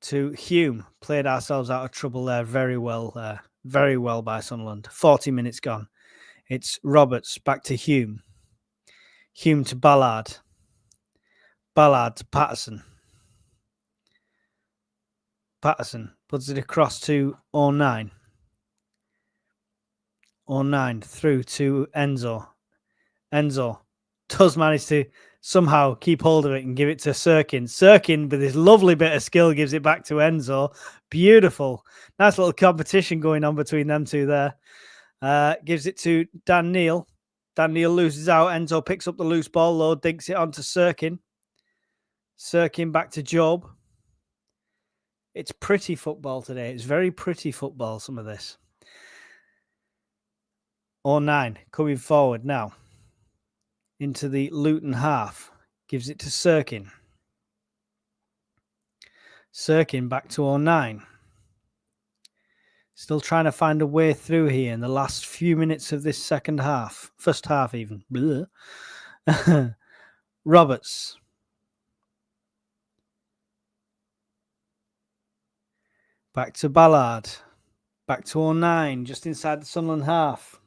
To Hume. Played ourselves out of trouble there. Very well by Sunderland. 40 minutes gone. It's Roberts back to Hume. Hume to Ballard. Ballard to Patterson. Patterson puts it across to 09. 09 through to Enzo. Enzo does manage to somehow keep hold of it and give it to Sirkin. Sirkin, with his lovely bit of skill, gives it back to Enzo. Beautiful. Nice little competition going on between them two there. Gives it to Dan Neil. Dan Neil loses out. Enzo picks up the loose ball, though, dinks it onto Sirkin. Sirkin back to Job. It's pretty football today. It's very pretty football, some of this. 09 coming forward now into the Luton half. Gives it to Sirkin. Sirkin back to 09. Still trying to find a way through here in the last few minutes of this second half. First half even. Roberts. Back to Ballard. Back to 09, just inside the Sunderland half.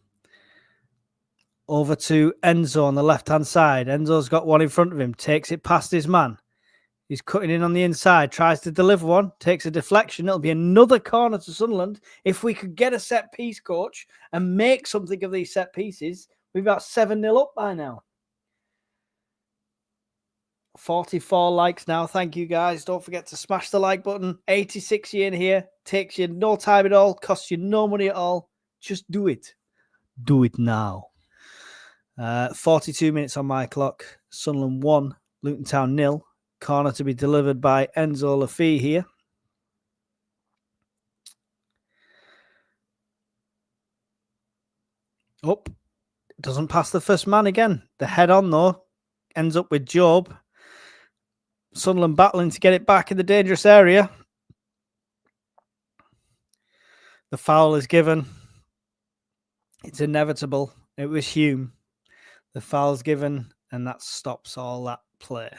Over to Enzo on the left-hand side. Enzo's got one in front of him. Takes it past his man. He's cutting in on the inside. Tries to deliver one. Takes a deflection. It'll be another corner to Sunderland. If we could get a set piece, coach, and make something of these set pieces, we've got 7-0 up by now. 44 likes now. Thank you, guys. Don't forget to smash the like button. 86 in here. Takes you no time at all. Costs you no money at all. Just do it. Do it now. 42 minutes on my clock. Sunderland 1, Luton Town 0. Corner to be delivered by Enzo Lafie here. Oh, doesn't pass the first man again. The head on, though, ends up with Job. Sunderland battling to get it back in the dangerous area. The foul is given. It's inevitable. It was Hume. The foul's given, and that stops all that play.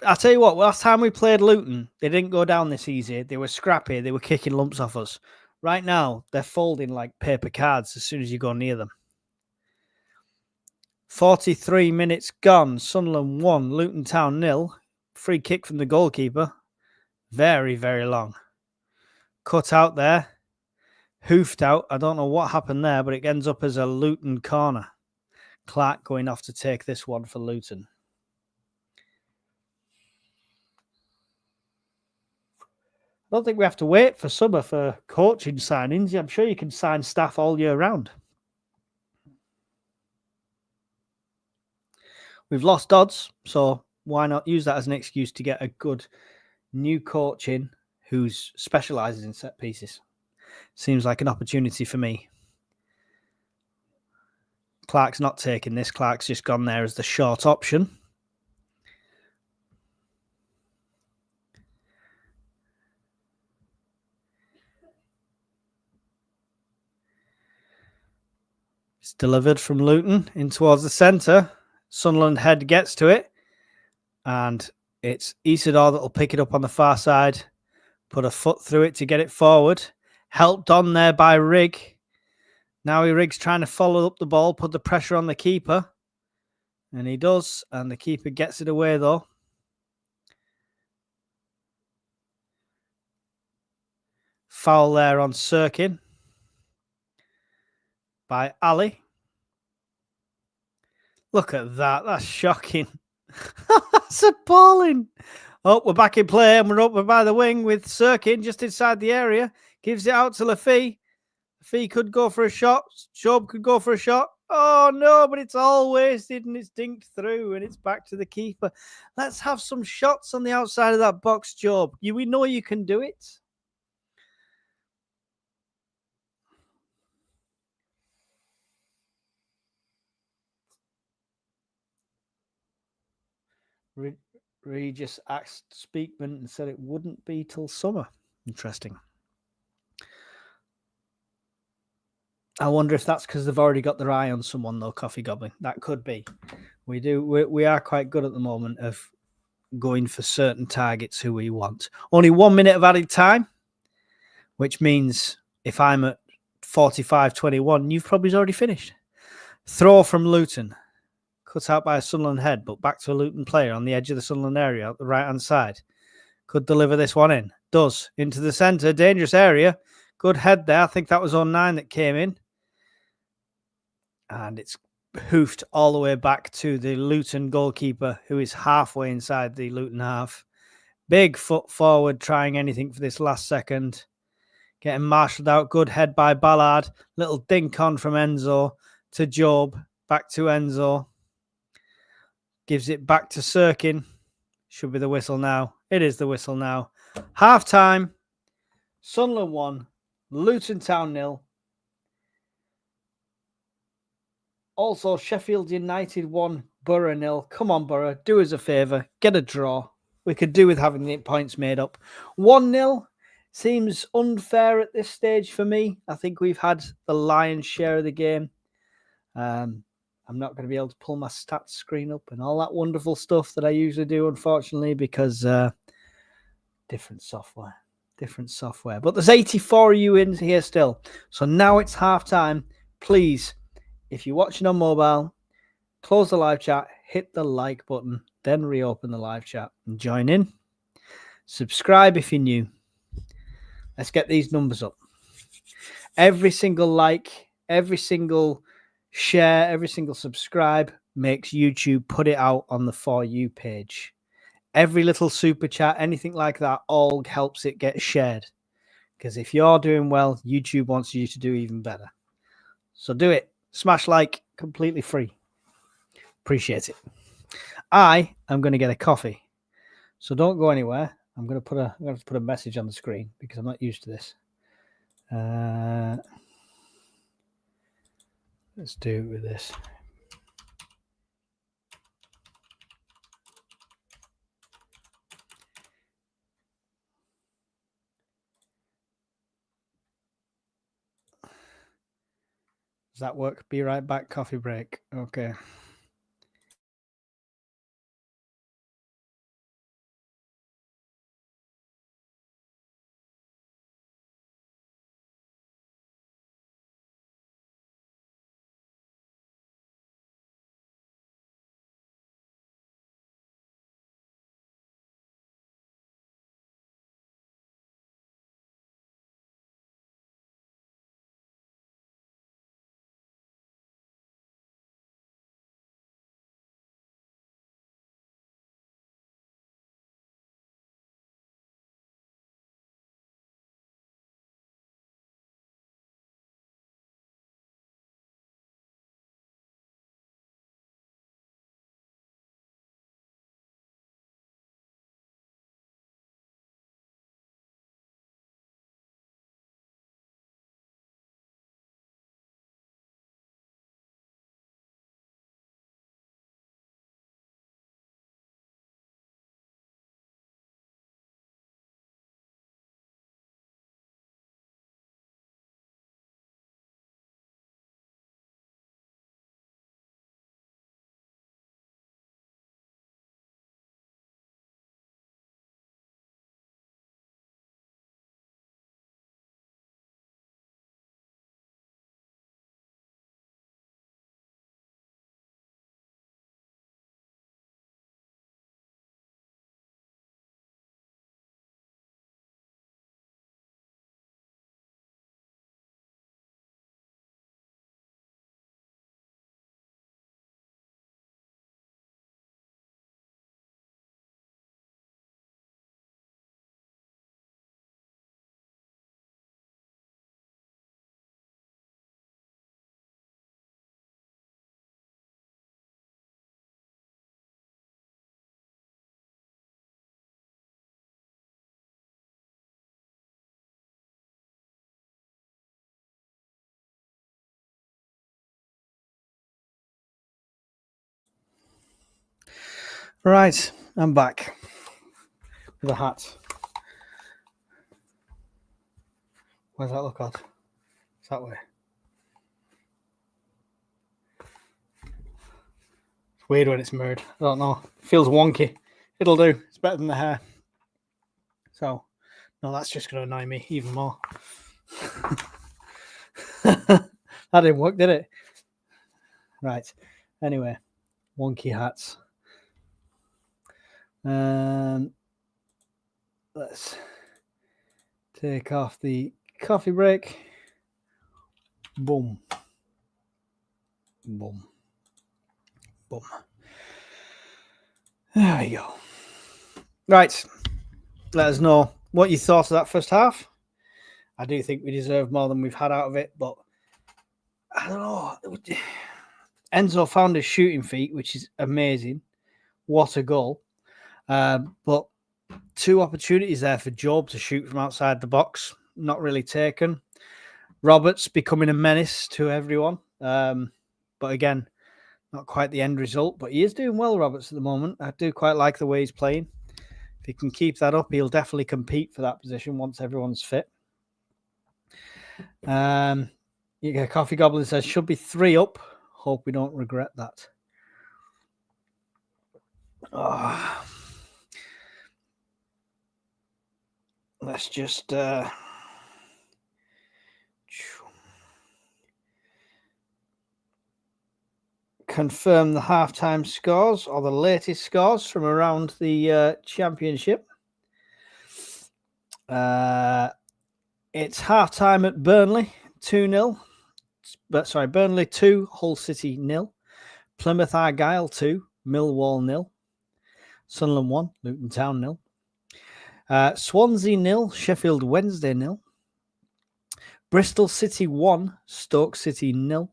I tell you what, last time we played Luton, they didn't go down this easy. They were scrappy. They were kicking lumps off us. Right now, they're folding like paper cards as soon as you go near them. 43 minutes gone. Sunderland 1, Luton Town 0. Free kick from the goalkeeper. Very, very long. Cut out there. Hoofed out. I don't know what happened there, but it ends up as a Luton corner. Clark going off to take this one for Luton. I don't think we have to wait for summer for coaching signings. I'm sure you can sign staff all year round. We've lost Dodds, so why not use that as an excuse to get a good new coach in who specialises in set pieces? Seems like an opportunity for me. Clark's not taking this. Clark's just gone there as the short option. It's delivered from Luton in towards the centre. Sunderland head gets to it. And it's Isidore that'll pick it up on the far side. Put a foot through it to get it forward. Helped on there by Rigg. Now Rigg's trying to follow up the ball, put the pressure on the keeper. And he does. And the keeper gets it away though. Foul there on Sirkin. By Ali. Look at that. That's shocking. That's appalling. Oh, we're back in play and we're up by the wing with Sirkin just inside the area. Gives it out to Lafie. Lafie could go for a shot. Job could go for a shot. Oh, no, but it's all wasted and it's dinked through and it's back to the keeper. Let's have some shots on the outside of that box, Job. We know you can do it. Regis asked Speakman and said it wouldn't be till summer. Interesting. I wonder if that's because they've already got their eye on someone, though, Coffee Goblin. That could be. We are quite good at the moment of going for certain targets who we want. Only 1 minute of added time, which means if I'm at 45-21, you've probably already finished. Throw from Luton. Cut out by a Sunderland head, but back to a Luton player on the edge of the Sunderland area, at the right-hand side. Could deliver this one in. Does. Into the centre. Dangerous area. Good head there. I think that was 09 that came in. And it's hoofed all the way back to the Luton goalkeeper, who is halfway inside the Luton half. Big foot forward, trying anything for this last second. Getting marshalled out. Good head by Ballard. Little dink on from Enzo to Job. Back to Enzo. Gives it back to Sirkin. Should be the whistle now. It is the whistle now. Half time. Sunderland 1. Luton Town 0. Also, Sheffield United 1. Borough 0. Come on, Borough. Do us a favour. Get a draw. We could do with having the points made up. 1-0. Seems unfair at this stage for me. I think we've had the lion's share of the game. I'm not going to be able to pull my stats screen up and all that wonderful stuff that I usually do, unfortunately, because different software. But there's 84 of you in here still. So now it's half time. Please, if you're watching on mobile, close the live chat, hit the like button, then reopen the live chat and join in. Subscribe if you're new. Let's get these numbers up. Every single like, every single share, every single subscribe makes YouTube put it out on the For You page. Every little super chat, anything like that, all helps it get shared. Because if you're doing well, YouTube wants you to do even better. So do it. Smash like, completely free. Appreciate it. I am going to get a coffee. So don't go anywhere. I'm going to put a message on the screen because I'm not used to this. Let's do it with this. Does that work? Be right back. Coffee break. Okay. Right, I'm back with a hat. Where's that look at? It's that way. It's weird when it's mirrored. I don't know. It feels wonky. It'll do. It's better than the hair. So, no, that's just going to annoy me even more. That didn't work, did it? Right. Anyway, wonky hats. Let's take off the coffee break. Boom. Boom. Boom. There we go. Right. let us know what you thought of that first half. I do think we deserve more than we've had out of it, but I don't know. Enzo found his shooting feet, which is amazing. What a goal. But 2 opportunities there for Job to shoot from outside the box. Not really taken. Roberts becoming a menace to everyone. But again, not quite the end result. But he is doing well, Roberts, at the moment. I do quite like the way he's playing. If he can keep that up, he'll definitely compete for that position once everyone's fit. Coffee Goblin says, should be 3 up. Hope we don't regret that. Oh. Let's just confirm the halftime scores or the latest scores from around the championship. It's halftime at Burnley, 2-0. Burnley 2, Hull City 0. Plymouth Argyle 2, Millwall 0. Sunderland 1, Luton Town 0. Swansea 0, Sheffield Wednesday 0. Bristol City 1, Stoke City 0.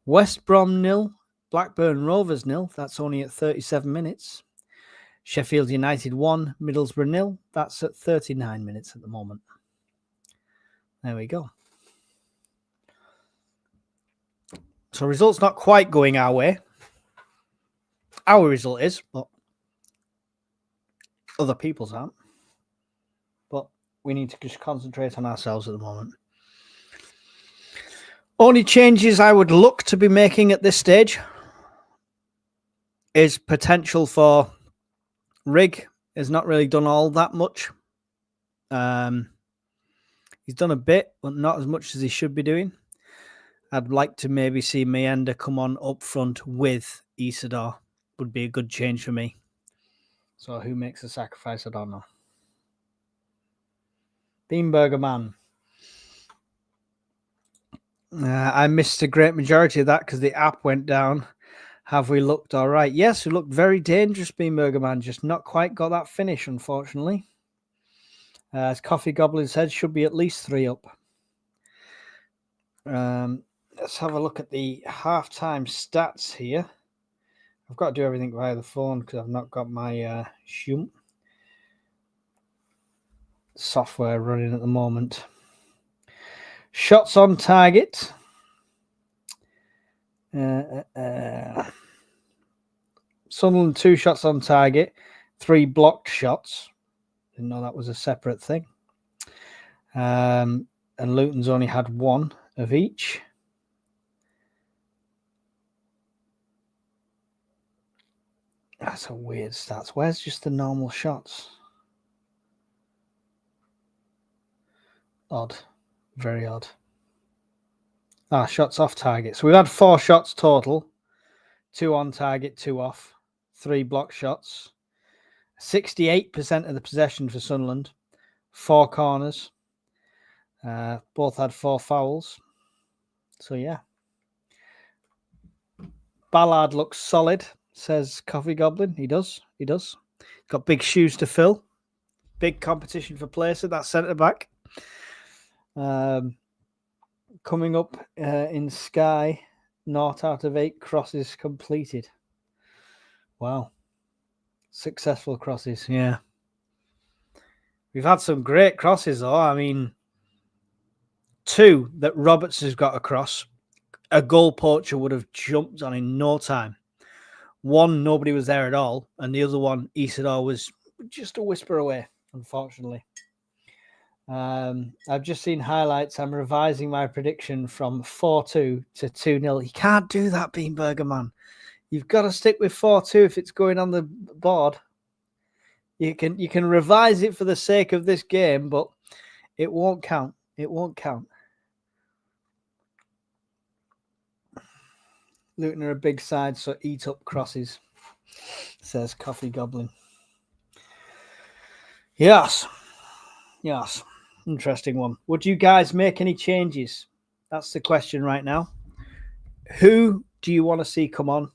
West Brom 0, Blackburn Rovers 0. That's only at 37 minutes. Sheffield United 1, Middlesbrough 0. That's at 39 minutes at the moment. There we go. So results not quite going our way. Our result is, but other people's aren't. But we need to just concentrate on ourselves at the moment. Only changes I would look to be making at this stage is potential for Rig has not really done all that much. He's done a bit, but not as much as he should be doing. I'd like to maybe see Meander come on up front with Isidore. Would be a good change for me. So who makes the sacrifice? I don't know. Beanburger Man. I missed a great majority of that because the app went down. Have we looked all right? Yes, we looked very dangerous, Beanburger Man. Just not quite got that finish, unfortunately. As Coffee Goblin said, should be at least 3 up. Let's have a look at the halftime stats here. I've got to do everything via the phone because I've not got my software running at the moment. Shots on target. Sunderland 2 shots on target, 3 blocked shots. Didn't know that was a separate thing. And Luton's only had 1 of each. That's a weird stats. Where's just the normal shots? Odd. Very odd. Shots off target. So we've had 4 shots total. 2 on target, 2 off. 3 block shots. 68% of the possession for Sunderland. 4 corners. Both had 4 fouls. So, yeah. Ballard looks solid, says Coffee Goblin. He does. Got big shoes to fill. Big competition for place at that centre-back. Coming up in Sky, 0 out of 8 crosses completed. Wow. Successful crosses, yeah. We've had some great crosses, though. I mean, 2 that Roberts has got across. A goal poacher would have jumped on in no time. 1, nobody was there at all. And the other one, Isidore, was just a whisper away, unfortunately. I've just seen highlights. I'm revising my prediction from 4-2 to 2-0. You can't do that, Beanburger Man. You've got to stick with 4-2 if it's going on the board. You can revise it for the sake of this game, but it won't count. It won't count. Luton are a big side, so eat up crosses, says Coffee Goblin. Yes. Interesting one. Would you guys make any changes? That's the question right now. Who do you want to see come on?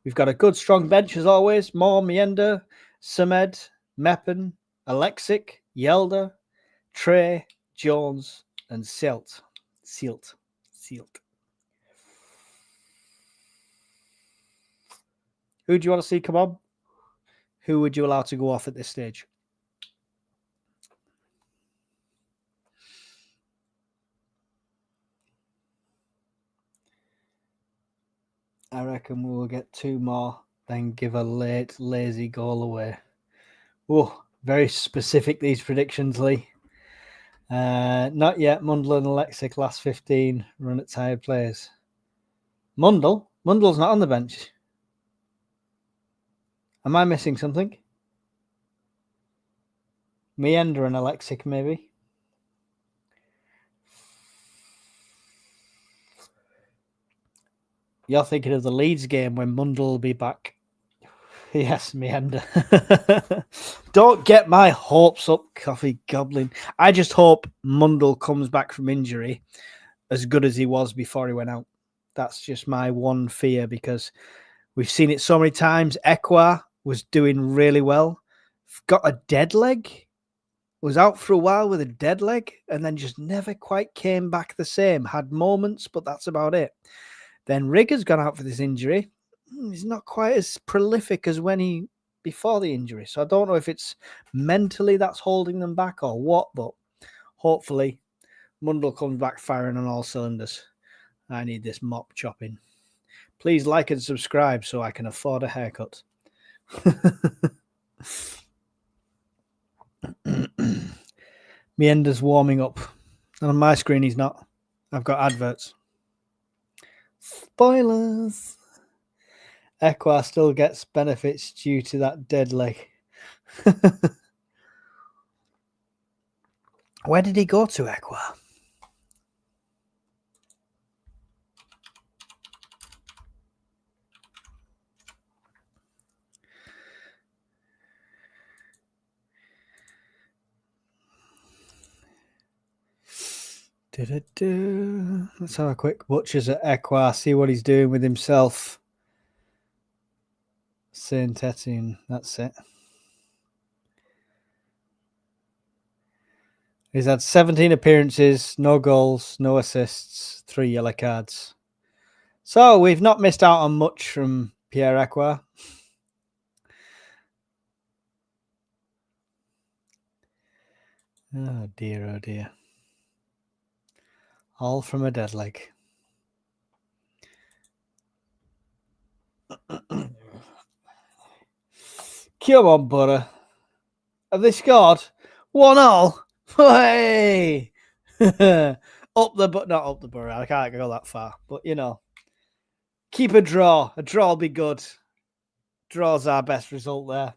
We've got a good, strong bench as always. Moore, Meander, Samed, Meppen, Alexic, Yelder, Trey, Jones, and Silt. Who do you want to see come on? Who would you allow to go off at this stage? I reckon we will get 2 more, then give a late, lazy goal away. Oh, very specific, these predictions, Lee. Not yet. Mundle and Alexic last 15 run at tired players. Mundle's not on the bench. Am I missing something? Meander and Alexic, maybe. You're thinking of the Leeds game when Mundle will be back. Yes, Meander. Don't get my hopes up, Coffee Goblin. I just hope Mundle comes back from injury as good as he was before he went out. That's just my one fear, because we've seen it so many times. Ekwa was doing really well. Got a dead leg. Was out for a while with a dead leg and then just never quite came back the same. Had moments, but that's about it. Then Rigger's gone out for this injury. He's not quite as prolific as before the injury. So I don't know if it's mentally that's holding them back or what, but hopefully Mundle comes back firing on all cylinders. I need this mop chopping. Please like and subscribe so I can afford a haircut. Meander's warming up. And on my screen, he's not. I've got adverts. Spoilers. Ekwa still gets benefits due to that dead leg. Where did he go to, Ekwa? Let's have a quick butchers at Ekwa, see what he's doing with himself. Saint Etienne, that's it. He's had 17 appearances, no goals, no assists, 3 yellow cards. So we've not missed out on much from Pierre Ekwa. Oh dear, oh dear. All from a dead leg. Come on, Butter. Have they scored? 1-1. Hey! Not up the Borough. I can't go that far. But, keep a draw. A draw will be good. Draw's our best result there.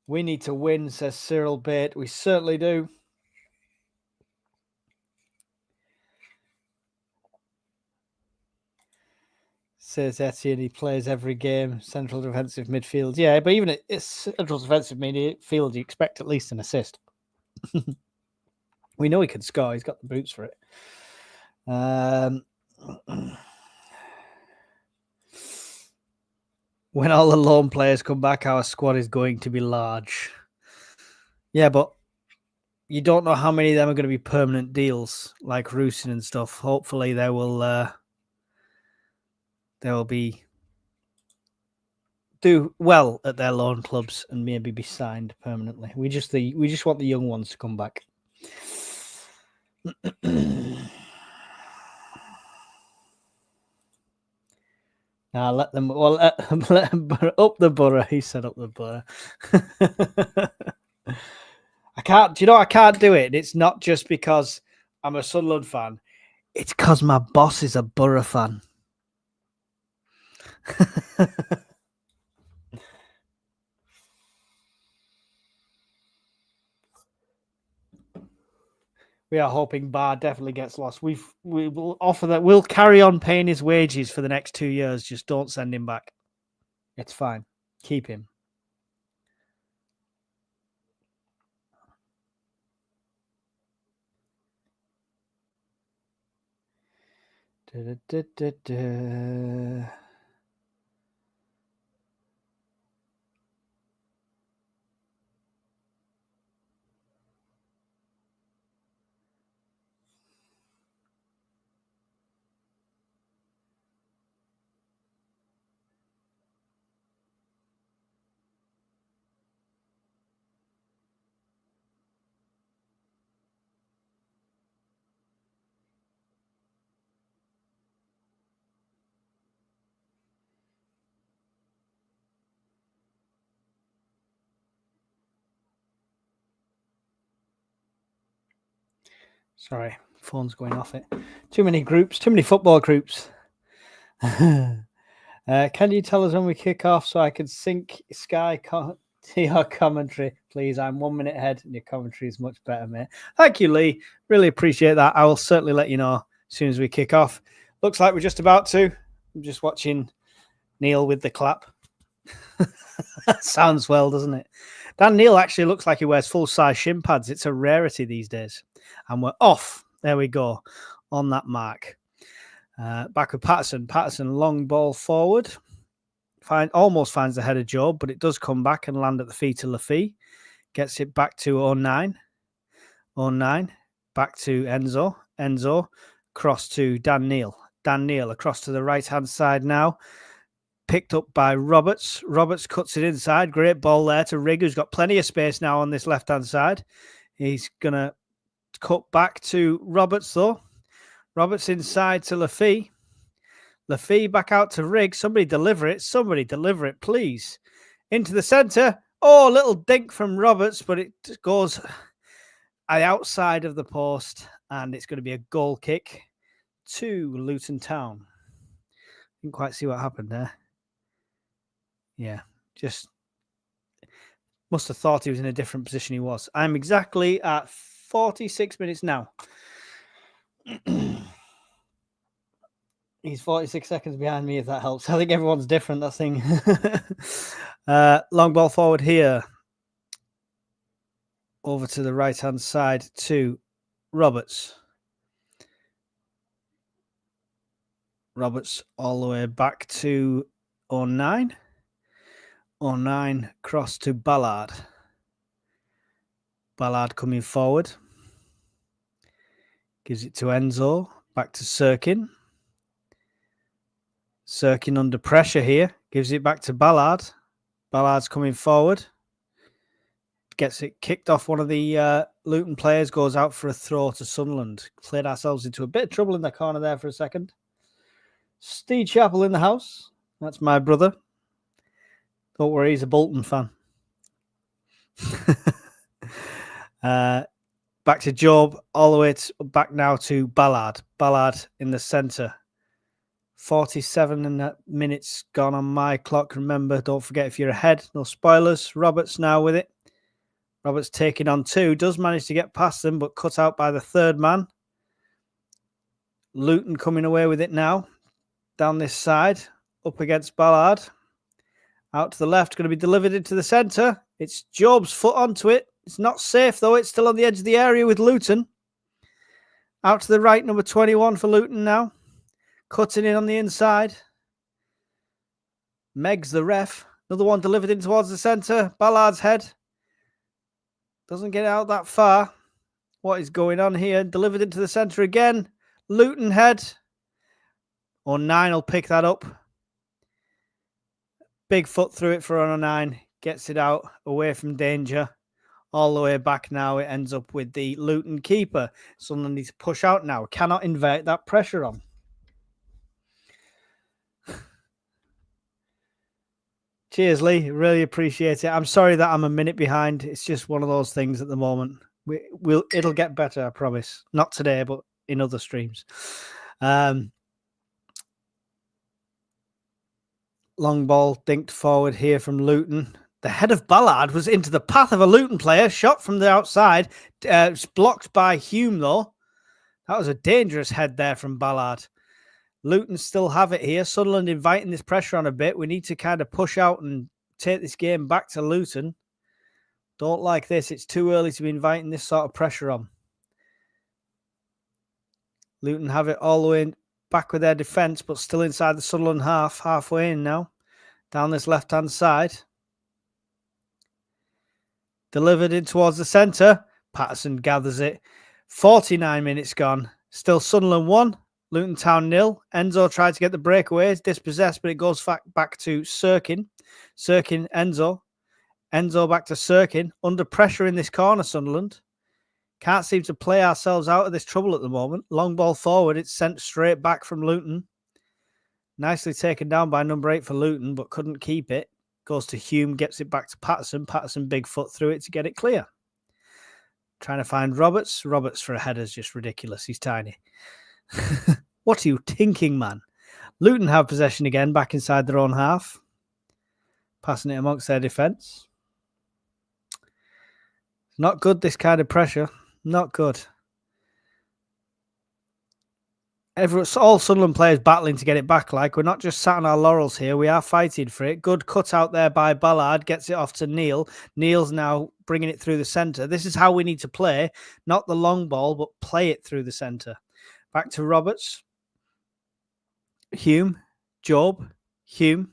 We need to win, says Cyril Bate. We certainly do. Says Etienne, he plays every game. Central defensive midfield. Yeah, but even at central defensive midfield, you expect at least an assist. We know he can score. He's got the boots for it. When all the loan players come back, our squad is going to be large. Yeah, but you don't know how many of them are going to be permanent deals, like Rusin and stuff. Hopefully, they will be do well at their loan clubs and maybe be signed permanently. We just want the young ones to come back. Now let them up the Borough. He said up the Borough. I can't. Do you know I can't do it? It's not just because I'm a Sunderland fan. It's because my boss is a Borough fan. We are hoping Barr definitely gets lost. We will offer that. We'll carry on paying his wages for the next 2 years. Just don't send him back. It's fine. Keep him. Sorry, phone's going off it. Too many groups, too many football groups. Can you tell us when we kick off so I can sync Sky to your commentary, please? I'm 1 minute ahead and your commentary is much better, mate. Thank you, Lee. Really appreciate that. I will certainly let you know as soon as we kick off. Looks like we're just about to. I'm just watching Neil with the clap. Sounds well, doesn't it? Dan Neil actually looks like he wears full-size shin pads. It's a rarity these days. And we're off. There we go. On that mark. Back with Patterson. Patterson, long ball forward. Almost finds the head of Job, but it does come back and land at the feet of Lafie. Gets it back to 09. 09. Back to Enzo. Enzo. Cross to Dan Neil. Dan Neil across to the right-hand side now. Picked up by Roberts. Roberts cuts it inside. Great ball there to Rigg, who's got plenty of space now on this left-hand side. He's going to cut back to Roberts, though. Roberts inside to Lafie. Lafie back out to Rigg. Somebody deliver it. Somebody deliver it, please. Into the centre. Oh, a little dink from Roberts, but it goes outside of the post, and it's going to be a goal kick to Luton Town. Didn't quite see what happened there. Yeah, just must have thought he was in a different position he was. I'm exactly at 46 minutes now. He's 46 seconds behind me, if that helps. I think everyone's different, that thing. Long ball forward here. Over to the right-hand side to Roberts. Roberts all the way back to 09. 09 cross to Ballard. Ballard coming forward. Gives it to Enzo. Back to Sirkin. Sirkin under pressure here. Gives it back to Ballard. Ballard's coming forward. Gets it kicked off one of the Luton players. Goes out for a throw to Sunderland. Played ourselves into a bit of trouble in the corner there for a second. Steve Chappell in the house. That's my brother. Don't worry, he's a Bolton fan. Back to Job, all the way back now to Ballard. Ballard in the centre. 47 minutes gone on my clock. Remember, don't forget if you're ahead, no spoilers. Roberts now with it. Roberts taking on 2. Does manage to get past them, but cut out by the third man. Luton coming away with it now. Down this side, up against Ballard. Out to the left, going to be delivered into the centre. It's Job's foot onto it. It's not safe, though. It's still on the edge of the area with Luton. Out to the right, number 21 for Luton now. Cutting in on the inside. Meg's the ref. Another one delivered in towards the centre. Ballard's head. Doesn't get out that far. What is going on here? Delivered into the centre again. Luton head. 09 will pick that up. Big foot through it for 09. Gets it out away from danger. All the way back now. It ends up with the Luton keeper. Someone needs to push out now. Cannot invert that pressure on. Cheers, Lee. Really appreciate it. I'm sorry that I'm a minute behind. It's just one of those things at the moment. It'll get better, I promise. Not today, but in other streams. Long ball dinked forward here from Luton. The head of Ballard was into the path of a Luton player. Shot from the outside. It's blocked by Hume, though. That was a dangerous head there from Ballard. Luton still have it here. Sunderland inviting this pressure on a bit. We need to kind of push out and take this game back to Luton. Don't like this. It's too early to be inviting this sort of pressure on. Luton have it all the way back with their defence, but still inside the Sunderland half. Halfway in now. Down this left-hand side. Delivered in towards the centre. Patterson gathers it. 49 minutes gone. Still Sunderland 1. Luton Town 0. Enzo tried to get the breakaway. It's dispossessed, but it goes back to Sirkin. Sirkin, Enzo. Enzo back to Sirkin. Under pressure in this corner, Sunderland. Can't seem to play ourselves out of this trouble at the moment. Long ball forward. It's sent straight back from Luton. Nicely taken down by number 8 for Luton, but couldn't keep it. Goes to Hume, gets it back to Patterson. Patterson big foot through it to get it clear. Trying to find Roberts. Roberts for a header is just ridiculous. He's tiny. What are you thinking, man? Luton have possession again, back inside their own half. Passing it amongst their defence. Not good, this kind of pressure. Not good. All Sunderland players battling to get it back. Like, we're not just sat on our laurels here. We are fighting for it. Good cut out there by Ballard. Gets it off to Neil. Neil's now bringing it through the centre. This is how we need to play. Not the long ball, but play it through the centre. Back to Roberts. Hume. Job. Hume.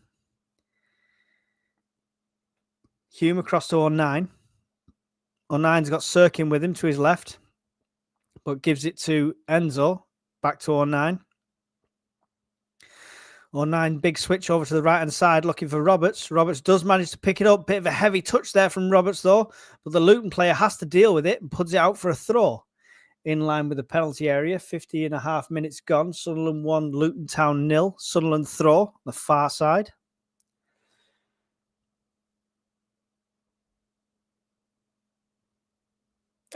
Hume across to 09. 09's got Sirkin with him to his left, but gives it to Enzo. Back to 09. 09, big switch over to the right-hand side, looking for Roberts. Roberts does manage to pick it up. Bit of a heavy touch there from Roberts, though. But the Luton player has to deal with it and puts it out for a throw. In line with the penalty area. 50.5 minutes gone. Sunderland 1, Luton Town 0. Sunderland throw, the far side.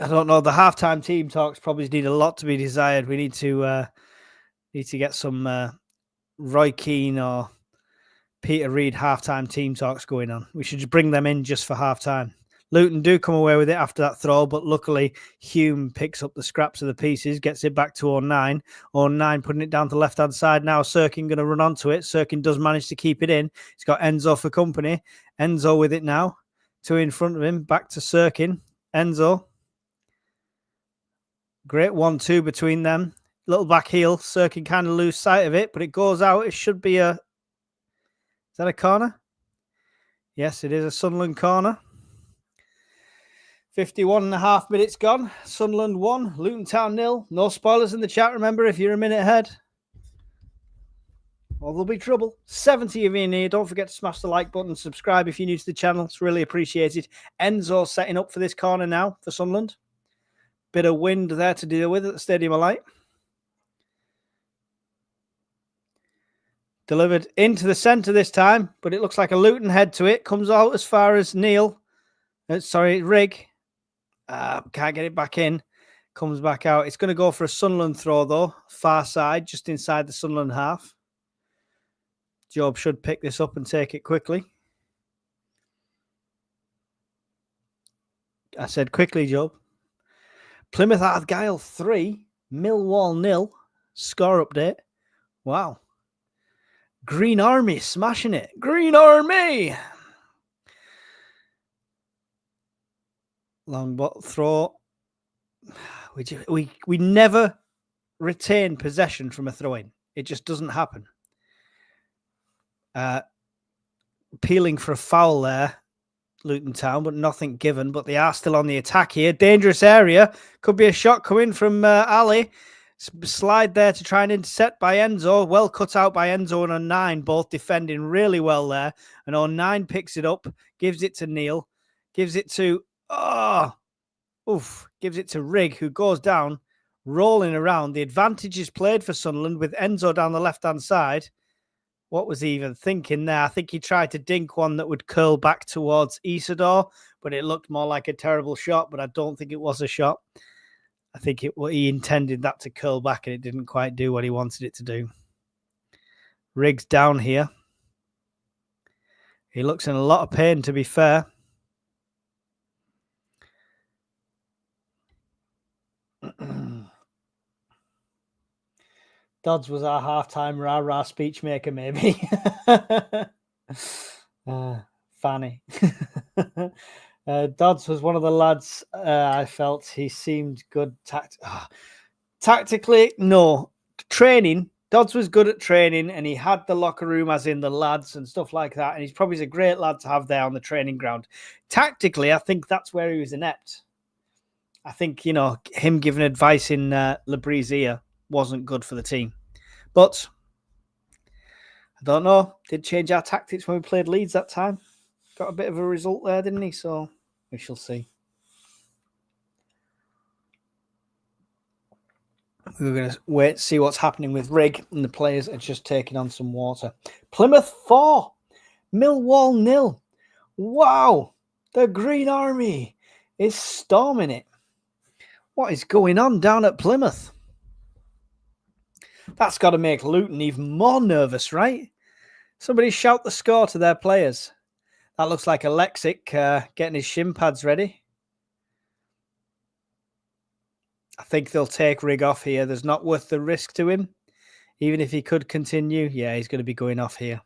I don't know. The halftime team talks probably need a lot to be desired. We need to get some Roy Keane or Peter Reid halftime team talks going on. We should just bring them in just for halftime. Luton do come away with it after that throw, but luckily Hume picks up the scraps of the pieces, gets it back to 09. 09 putting it down to the left-hand side. Now Sirkin going to run onto it. Sirkin does manage to keep it in. He's got Enzo for company. Enzo with it now. 2 in front of him. Back to Sirkin. Enzo. Great 1-2 between them. Little back heel. Sirkin kind of lose sight of it, but it goes out. It should be a... Is that a corner? Yes, it is a Sunderland corner. 51.5 minutes gone. Sunderland 1, Luton Town 0. No spoilers in the chat, remember, if you're a minute ahead. Or there'll be trouble. 70 of you in here. Don't forget to smash the like button. Subscribe if you're new to the channel. It's really appreciated. Enzo setting up for this corner now for Sunderland. Bit of wind there to deal with at the Stadium of Light. Delivered into the centre this time, but it looks like a Luton head to it. Comes out as far as Neil. Rig. Can't get it back in. Comes back out. It's going to go for a Sunderland throw, though. Far side, just inside the Sunderland half. Job should pick this up and take it quickly. I said quickly, Job. Plymouth Argyle 3, Millwall 0. Score update. Wow. Green Army smashing it. Green Army! Long ball throw. We never retain possession from a throw-in. It just doesn't happen. Appealing for a foul there, Luton Town, but nothing given. But they are still on the attack here. Dangerous area. Could be a shot coming from Ali. Slide there to try and intercept by Enzo. Well cut out by Enzo and 09, both defending really well there. And 09 picks it up, gives it to Neil, gives it to... gives it to Rig, who goes down, rolling around. The advantage is played for Sunderland with Enzo down the left-hand side. What was he even thinking there? I think he tried to dink one that would curl back towards Isidore, but it looked more like a terrible shot, but I don't think it was a shot. I think he intended that to curl back, and it didn't quite do what he wanted it to do. Rig's down here. He looks in a lot of pain, to be fair. Dodds was our halftime rah-rah speech maker, maybe. Funny. Dodds was one of the lads I felt he seemed good tactically. No. Training. Dodds was good at training, and he had the locker room as in the lads and stuff like that, and he's probably a great lad to have there on the training ground. Tactically, I think that's where he was inept. I think, him giving advice in Labree's ear wasn't good for the team. But I don't know. Did change our tactics when we played Leeds that time. Got a bit of a result there, didn't he? So we shall see. We're going to wait to see what's happening with Rig, and the players are just taking on some water. Plymouth 4, Millwall 0. Wow, the Green Army is storming it. What is going on down at Plymouth? That's got to make Luton even more nervous, right? Somebody shout the score to their players. That looks like Alexic getting his shin pads ready. I think they'll take Rig off here. There's not worth the risk to him. Even if he could continue, yeah, he's going to be going off here.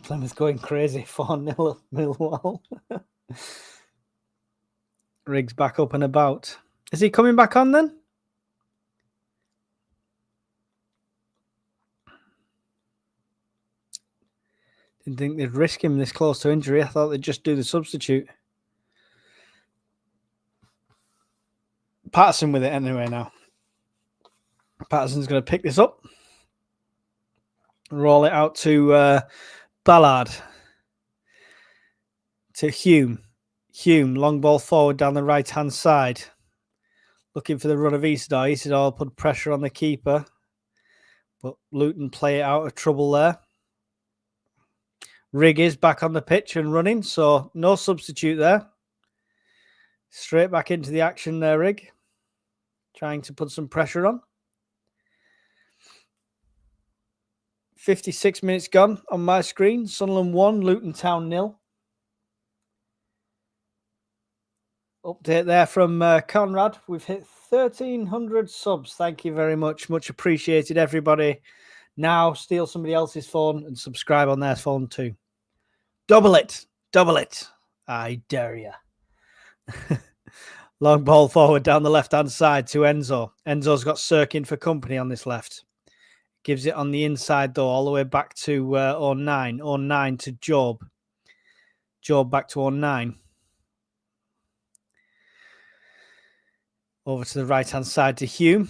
Plymouth going crazy, 4-0 Millwall. Riggs back up and about. Is he coming back on then? Didn't think they'd risk him this close to injury. I thought they'd just do the substitute. Patterson with it anyway now. Patterson's going to pick this up. Roll it out to Ballard. To Hume. Hume, long ball forward down the right-hand side. Looking for the run of Isidore. Isidore put pressure on the keeper. But Luton play it out of trouble there. Rig is back on the pitch and running, so no substitute there. Straight back into the action there, Rig. Trying to put some pressure on. 56 minutes gone on my screen. Sunderland 1, Luton Town 0. Update there from Conrad. We've hit 1,300 subs. Thank you very much. Much appreciated, everybody. Now steal somebody else's phone and subscribe on their phone too. Double it. Double it. I dare you. Long ball forward down the left-hand side to Enzo. Enzo's got Sirkin for company on this left. Gives it on the inside, though, all the way back to 09. 09 to Job. Job back to 09. Over to the right-hand side to Hume.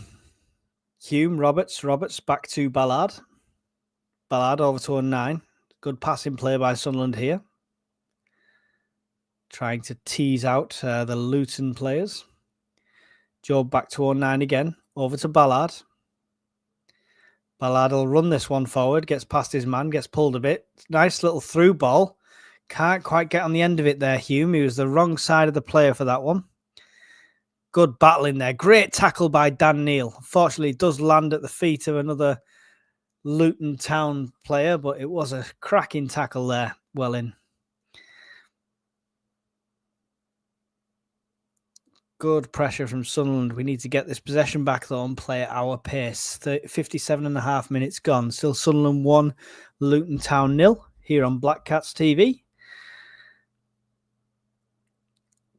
Hume, Roberts back to Ballard. Ballard over to 09. Good passing play by Sunderland here. Trying to tease out the Luton players. Job back to 09 again. Over to Ballard. Ballard will run this one forward. Gets past his man. Gets pulled a bit. Nice little through ball. Can't quite get on the end of it there, Hume. He was the wrong side of the player for that one. Good battling there. Great tackle by Dan Neal. Unfortunately, it does land at the feet of another Luton Town player, but it was a cracking tackle there. Well in. Good pressure from Sunderland. We need to get this possession back, though, and play at our pace. 57.5 minutes gone. Still Sunderland 1, Luton Town 0 here on Black Cats TV.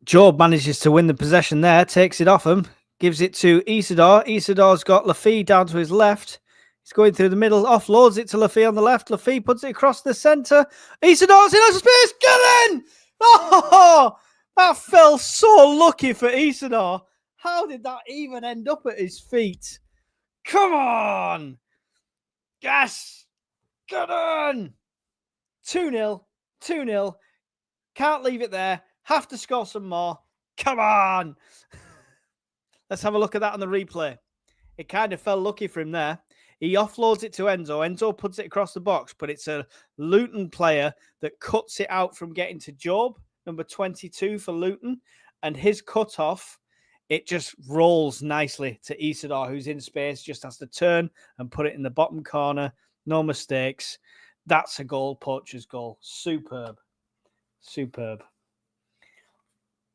Job manages to win the possession there, takes it off him, gives it to Isidore. Isidore's got Lafille down to his left. He's going through the middle, offloads it to Lafille on the left. Lafille puts it across the centre. Isidore's in space. Get in! Oh! That felt so lucky for Isidore. How did that even end up at his feet? Come on! Yes! Get on! 2-0. 2-0. Can't leave it there. Have to score some more. Come on! Let's have a look at that on the replay. It kind of fell lucky for him there. He offloads it to Enzo. Enzo puts it across the box, but it's a Luton player that cuts it out from getting to Job. Number 22 for Luton, and his cutoff, it just rolls nicely to Isidore, who's in space, just has to turn and put it in the bottom corner. No mistakes. That's a goal, Poacher's goal. Superb. Superb.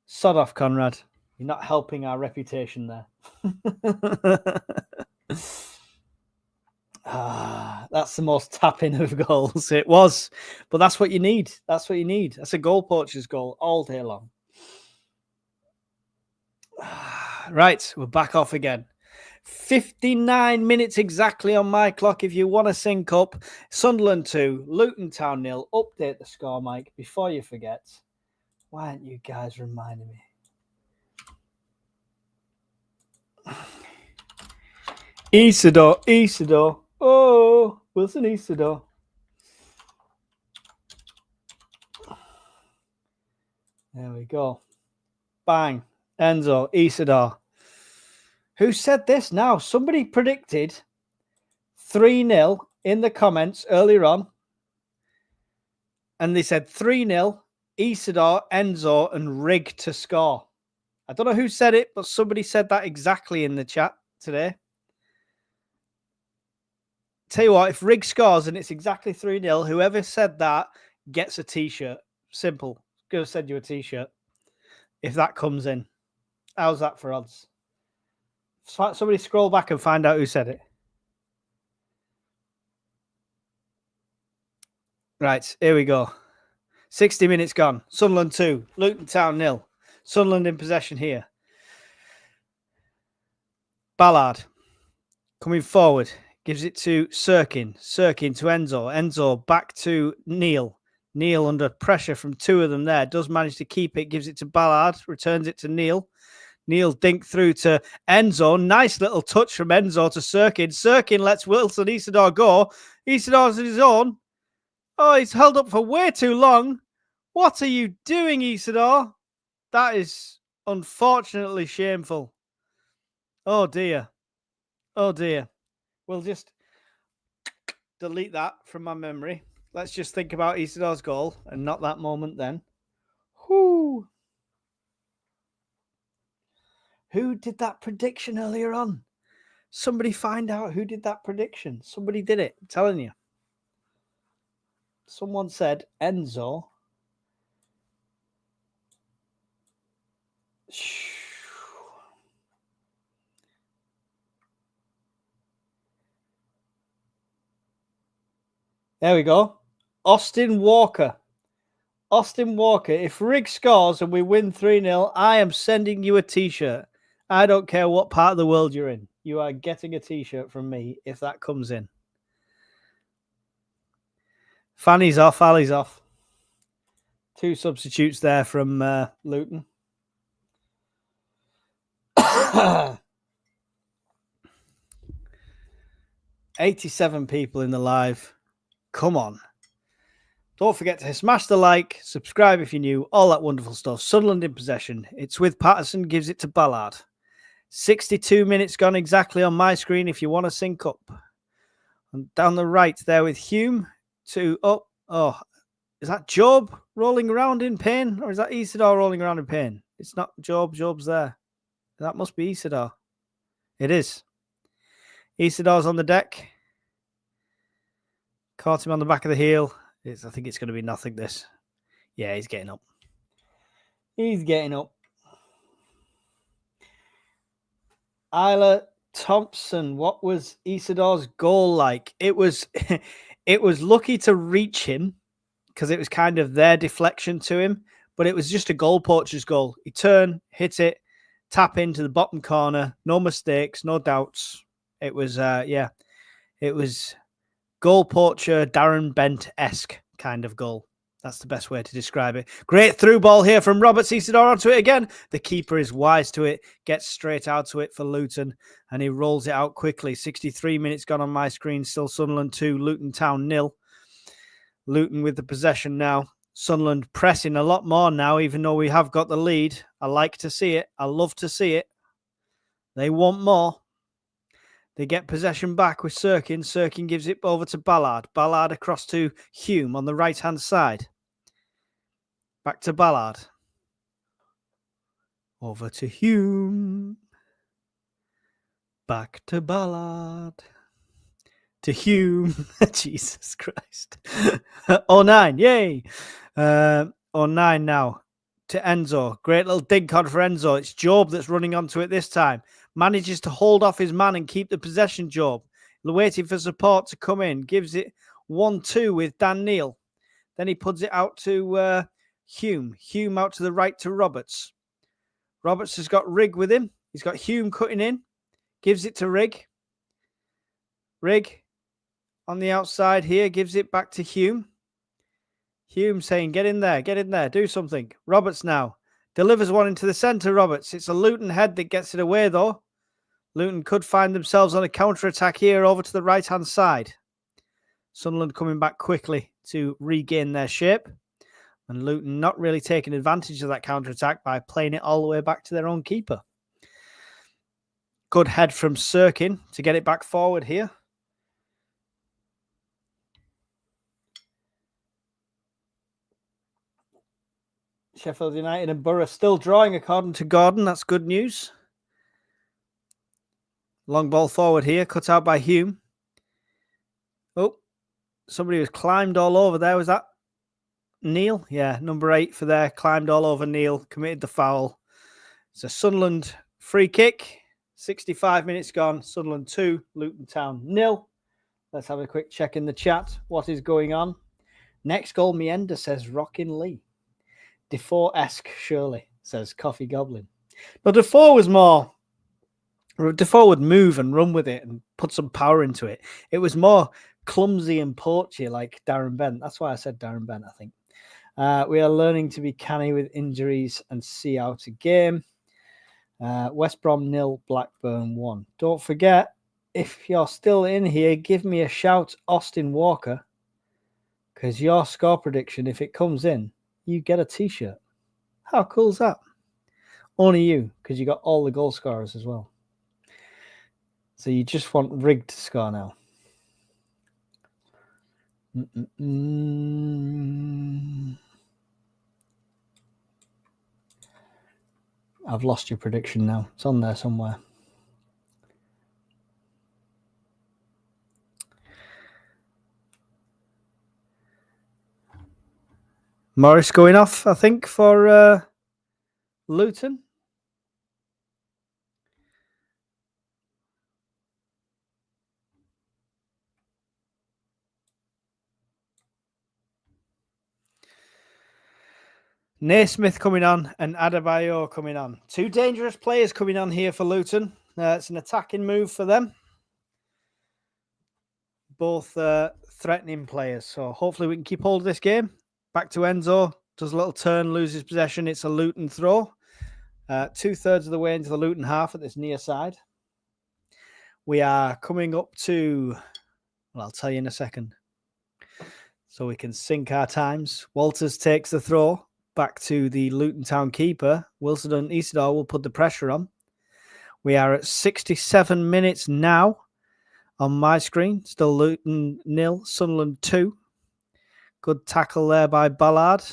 Sod off, Conrad. You're not helping our reputation there. That's the most tapping of goals. It was, but that's what you need. That's what you need. That's a goal Poacher's goal all day long. Right, we're back off again. 59 minutes exactly on my clock. If you want to sync up, Sunderland 2, Luton Town 0. Update the score, Mike, before you forget. Why aren't you guys reminding me? Isidore. Oh, Wilson Isidore. There we go. Bang. Enzo, Isidore. Who said this now? Somebody predicted 3-0 in the comments earlier on. And they said 3-0, Isidore, Enzo, and Rig to score. I don't know who said it, but somebody said that exactly in the chat today. Tell you what, if Rig scores and it's exactly 3-0, whoever said that gets a t-shirt. Simple. Going to send you a t-shirt if that comes in. How's that for odds? Somebody scroll back and find out who said it. Right, here we go. 60 minutes gone. Sunderland 2, Luton Town 0. Sunderland in possession here. Ballard coming forward. Gives it to Sirkin. Sirkin to Enzo. Enzo back to Neil. Neil under pressure from two of them there. Does manage to keep it. Gives it to Ballard. Returns it to Neil. Neil dink through to Enzo. Nice little touch from Enzo to Sirkin. Sirkin lets Wilson Isidore go. Isidore's in his own. Oh, he's held up for way too long. What are you doing, Isidore? That is unfortunately shameful. Oh, dear. Oh, dear. We'll just delete that from my memory. Let's just think about Isidore's goal and not that moment then. Whoo. Who did that prediction earlier on? Somebody find out who did that prediction. Somebody did it. I'm telling you. Someone said Enzo. There we go. Austin Walker. Austin Walker. If Rig scores and we win 3-0, I am sending you a t-shirt. I don't care what part of the world you're in. You are getting a t-shirt from me if that comes in. Fanny's off. Ali's off. 2 substitutes there from Luton. 87 people in the live. Come on. Don't forget to smash the like, subscribe if you're new, all that wonderful stuff. Sunderland in possession. It's with Patterson, gives it to Ballard. 62 minutes gone exactly on my screen if you want to sync up. And down the right there with Hume to is that Job rolling around in pain? Or is that Isidore rolling around in pain? It's not Job. Job's there. That must be Isidore. It is. Isidore's on the deck. Caught him on the back of the heel. I think it's going to be nothing, this. Yeah, he's getting up. He's getting up. Isla Thompson, what was Isidore's goal like? It was lucky to reach him because it was kind of their deflection to him, but it was just a goal poacher's goal. He turned, hit it, tap into the bottom corner. No mistakes, no doubts. It was, it was goal poacher, Darren Bent-esque kind of goal. That's the best way to describe it. Great through ball here from Roberts. Isidore onto it again. The keeper is wise to it, gets straight out to it for Luton, and he rolls it out quickly. 63 minutes gone on my screen. Still Sunderland 2, Luton Town 0. Luton with the possession now. Sunderland pressing a lot more now, even though we have got the lead. I like to see it. I love to see it. They want more. They get possession back with Sirkin. Sirkin gives it over to Ballard. Ballard across to Hume on the right-hand side. Back to Ballard. Over to Hume. Back to Ballard. To Hume. Jesus Christ. 09. Yay. 09 now. To Enzo. Great little dig on for Enzo. It's Job that's running onto it this time. Manages to hold off his man and keep the possession, Job. Waiting for support to come in. Gives it 1-2 with Dan Neil. Then he puts it out to Hume. Hume out to the right to Roberts. Roberts has got Rig with him. He's got Hume cutting in. Gives it to Rig. Rig on the outside here. Gives it back to Hume. Hume saying, get in there, do something. Roberts now. Delivers one into the centre, Roberts. It's a Luton head that gets it away, though. Luton could find themselves on a counter-attack here over to the right-hand side. Sunderland coming back quickly to regain their shape. And Luton not really taking advantage of that counter-attack by playing it all the way back to their own keeper. Good head from Sirkin to get it back forward here. Sheffield United and Borough still drawing according to Gordon. That's good news. Long ball forward here, cut out by Hume. Oh, somebody was climbed all over there. Was that Neil? Yeah, number 8 for there. Climbed all over Neil, committed the foul. It's a Sunderland free kick. 65 minutes gone. Sunderland 2, Luton Town 0. Let's have a quick check in the chat. What is going on? Next goal, Mienda says Rockin' Lee. Defoe-esque, surely, says Coffee Goblin. But Defoe was more... Defoe would move and run with it and put some power into it. It was more clumsy and poachy like Darren Bent. That's why I said Darren Bent, I think. We are learning to be canny with injuries and see out a game. West Brom 0, Blackburn 1. Don't forget, if you're still in here, give me a shout, Austin Walker, because your score prediction, if it comes in, you get a t-shirt. How cool is that? Only you, because you got all the goal scorers as well. So you just want Rig to score now. I've lost your prediction now. It's on there somewhere. Morris going off, I think, for Luton. Naismith coming on and Adebayor coming on. 2 dangerous players coming on here for Luton. It's an attacking move for them. Both threatening players. So hopefully we can keep hold of this game. Back to Enzo. Does a little turn, loses possession. It's a Luton throw. 2/3 of the way into the Luton half at this near side. We are coming up to... Well, I'll tell you in a second. So we can sync our times. Walters takes the throw back to the Luton Town keeper. Wilson and Isidore will put the pressure on. We are at 67 minutes now on my screen. Still Luton 0, Sunderland 2. Good tackle there by Ballard,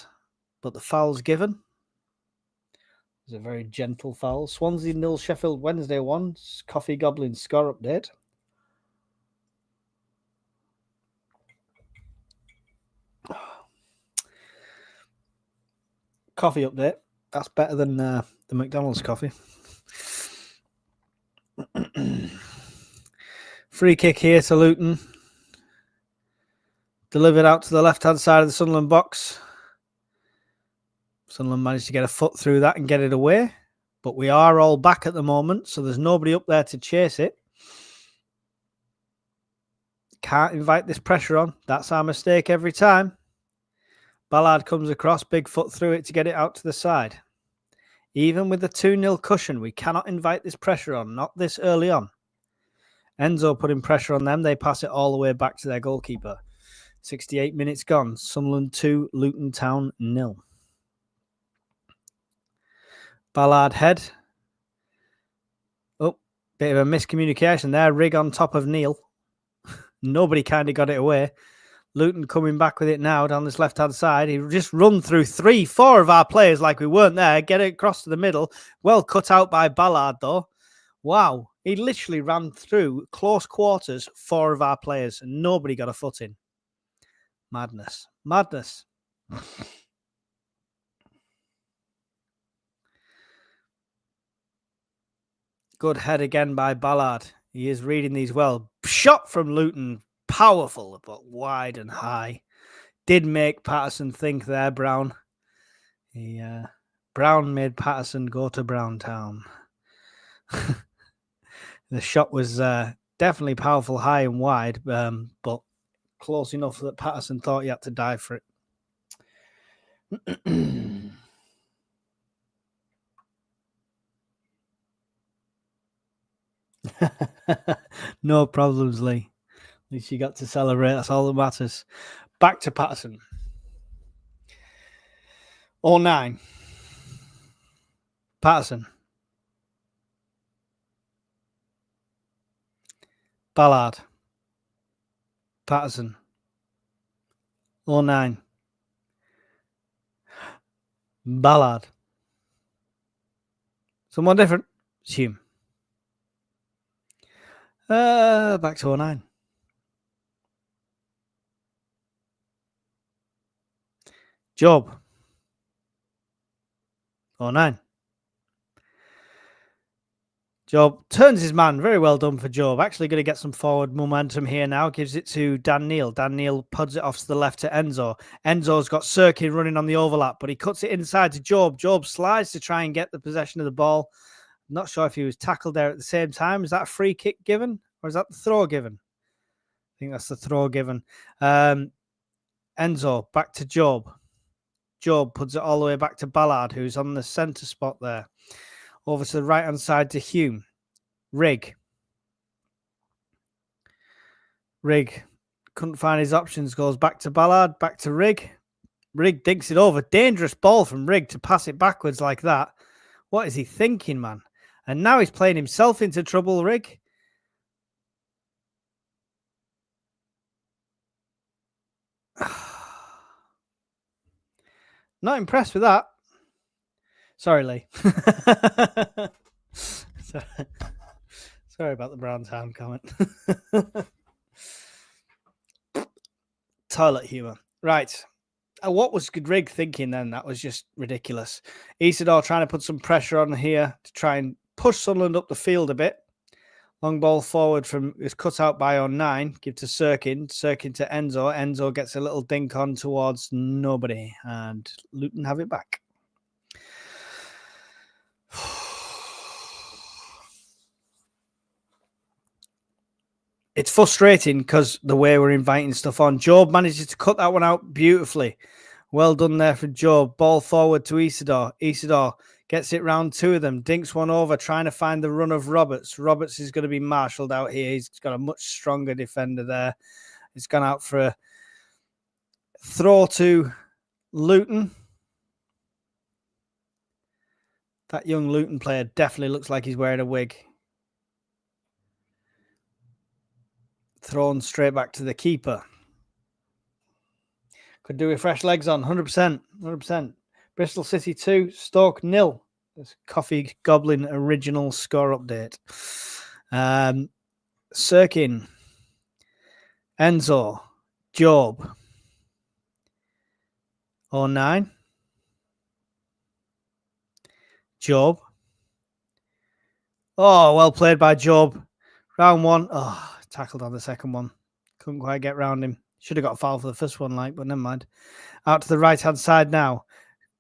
but the foul's given. It's a very gentle foul. Swansea 0, Sheffield Wednesday 1. Coffee Goblin score update. Coffee update. That's better than the McDonald's coffee. Free kick here to Luton. Delivered out to the left-hand side of the Sunderland box. Sunderland managed to get a foot through that and get it away. But we are all back at the moment, so there's nobody up there to chase it. Can't invite this pressure on. That's our mistake every time. Ballard comes across, big foot through it to get it out to the side. Even with the 2-0 cushion, we cannot invite this pressure on, not this early on. Enzo putting pressure on them. They pass it all the way back to their goalkeeper. 68 minutes gone. Sunderland 2, Luton Town 0. Ballard head. Oh, bit of a miscommunication there. Rig on top of Neil. Nobody kind of got it away. Luton coming back with it now down this left-hand side. He just run through 3-4 of our players like we weren't there. Get it across to the middle. Well cut out by Ballard, though. Wow. He literally ran through close quarters 4 of our players and nobody got a foot in. Madness. Madness. Good head again by Ballard. He is reading these well. Shot from Luton. Powerful, but wide and high. Did make Patterson think there, Brown. Brown made Patterson go to Browntown. The shot was definitely powerful, high and wide, but close enough that Patterson thought he had to dive for it. No problems, Lee. At least you got to celebrate. That's all that matters. Back to Patterson. 09. Patterson. Ballard. Patterson. 09. Ballard. Someone different. It's Hume. Back to 09. Job. 09. Job turns his man. Very well done for Job. Actually going to get some forward momentum here now. Gives it to Dan Neal. Dan Neal puds it off to the left to Enzo. Enzo's got Sirkin running on the overlap, but he cuts it inside to Job. Job slides to try and get the possession of the ball. Not sure if he was tackled there at the same time. Is that a free kick given? Or is that the throw given? I think that's the throw given. Enzo, back to Job. Job puts it all the way back to Ballard, who's on the centre spot there. Over to the right-hand side to Hume. Rigg. Rigg couldn't find his options. Goes back to Ballard, back to Rigg. Rigg dinks it over. Dangerous ball from Rigg to pass it backwards like that. What is he thinking, man? And now he's playing himself into trouble, Rigg. Not impressed with that. Sorry, Lee. Sorry about the brown town comment. Toilet humour. Right. What was Rigg thinking then? That was just ridiculous. Isidore trying to put some pressure on here to try and push Sunderland up the field a bit. Long ball forward is cut out by 09. Give to Sirkin. Sirkin to Enzo. Enzo gets a little dink on towards nobody. And Luton have it back. It's frustrating because the way we're inviting stuff on. Job manages to cut that one out beautifully. Well done there for Job. Ball forward to Isidore. Isidore gets it round two of them. Dinks one over, trying to find the run of Roberts. Roberts is going to be marshalled out here. He's got a much stronger defender there. He's gone out for a throw to Luton. That young Luton player definitely looks like he's wearing a wig. Thrown straight back to the keeper. Could do with fresh legs on, 100%. 100%. Bristol City 2, Stoke 0. This Coffee Goblin original score update. Sirkin. Enzo. Job. 09. Job. Oh, well played by Job. Round one. Oh, tackled on the second one. Couldn't quite get round him. Should have got a foul for the first one, but never mind. Out to the right-hand side now.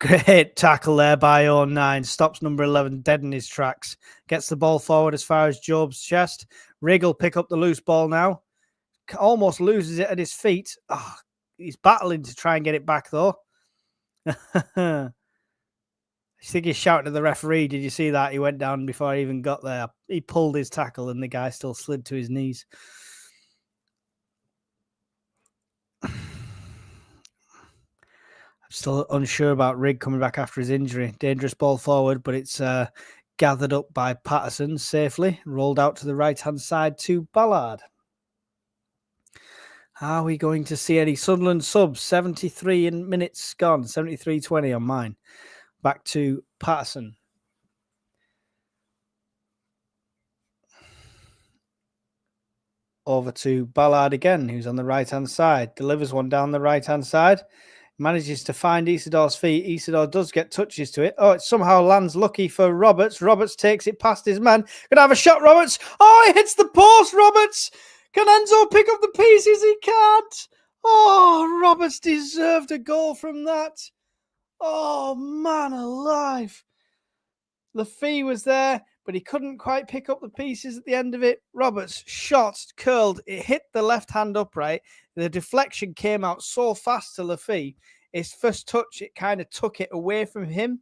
Great tackle there by 09. Stops number 11 dead in his tracks. Gets the ball forward as far as Job's chest. Rigg will pick up the loose ball now. Almost loses it at his feet. Oh, he's battling to try and get it back, though. I think he's shouting at the referee. Did you see that? He went down before he even got there. He pulled his tackle and the guy still slid to his knees. I'm still unsure about Rigg coming back after his injury. Dangerous ball forward, but it's gathered up by Patterson safely. Rolled out to the right-hand side to Ballard. Are we going to see any Sunderland subs? 73 minutes gone. 73-20 on mine. Back to Patterson. Over to Ballard again, who's on the right-hand side. Delivers one down the right-hand side. Manages to find Isidore's feet. Isidore does get touches to it. Oh, it somehow lands lucky for Roberts. Roberts takes it past his man. Gonna have a shot, Roberts. Oh, it hits the post, Roberts. Can Enzo pick up the pieces? He can't. Oh, Roberts deserved a goal from that. Oh, man alive. Lafee was there, but he couldn't quite pick up the pieces at the end of it. Roberts shot, curled. It hit the left-hand upright. The deflection came out so fast to Lafee. His first touch, it kind of took it away from him.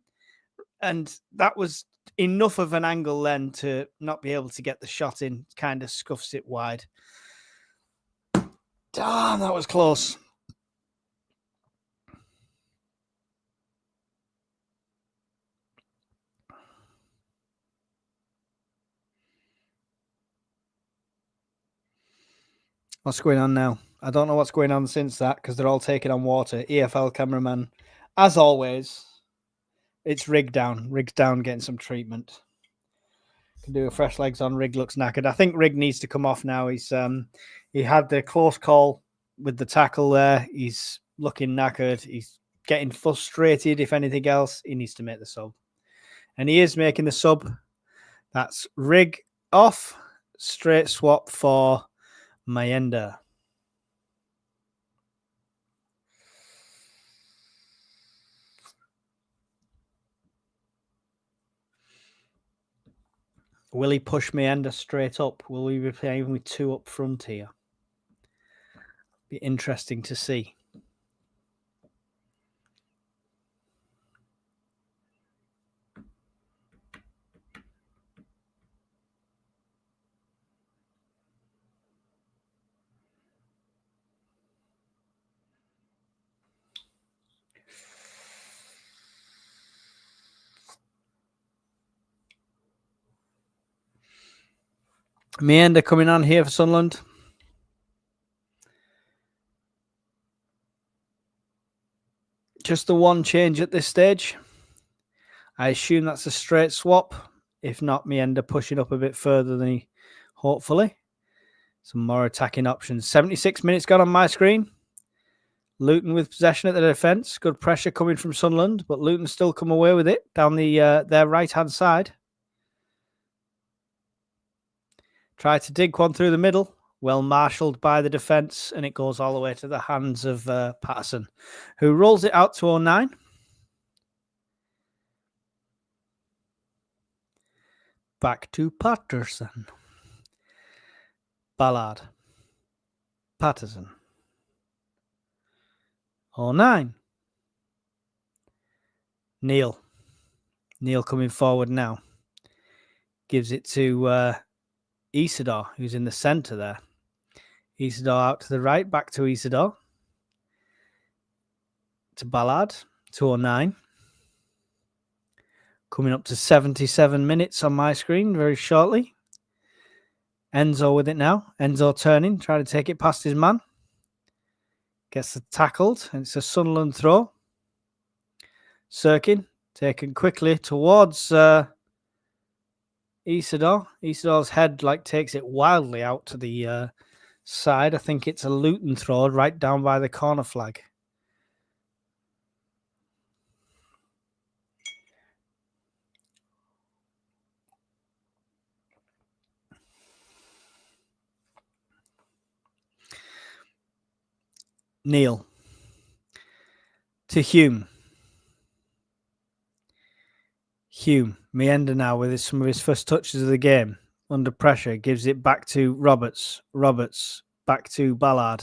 And that was enough of an angle then to not be able to get the shot in. Kind of scuffs it wide. Damn, that was close. What's going on now? I don't know what's going on since that because they're all taking on water. EFL cameraman, as always, it's Rig down, getting some treatment. Can do a fresh legs on. Rig looks knackered. I think Rig needs to come off now. He had the close call with the tackle there. He's looking knackered. He's getting frustrated. If anything else, he needs to make the sub, and he is making the sub. That's Rig off. Straight swap for Mayenda. Will he push Mayenda straight up? Will we be playing with two up front here? Be interesting to see. Mayenda coming on here for Sunderland. Just the one change at this stage. I assume that's a straight swap. If not, Mayenda pushing up a bit further than he, hopefully. Some more attacking options. 76 minutes gone on my screen. Luton with possession at the defence. Good pressure coming from Sunderland, but Luton still come away with it down their right-hand side. Try to dig one through the middle. Well marshalled by the defence, and it goes all the way to the hands of Patterson, who rolls it out to 09. Back to Patterson. Ballard. Patterson. 09. Neil coming forward now. Gives it to Isidore, who's in the centre there. Isidore out to the right, back to Isidore. To Ballard, to 09. Coming up to 77 minutes on my screen very shortly. Enzo with it now. Enzo turning, trying to take it past his man. Gets it tackled, and it's a Sunderland throw. Sirkin taken quickly towards Isidore. Isidore's head takes it wildly out to the side. I think it's a Luton throw right down by the corner flag. Neil to Hume. Mayenda now with some of his first touches of the game. Under pressure, gives it back to Roberts. Back to Ballard.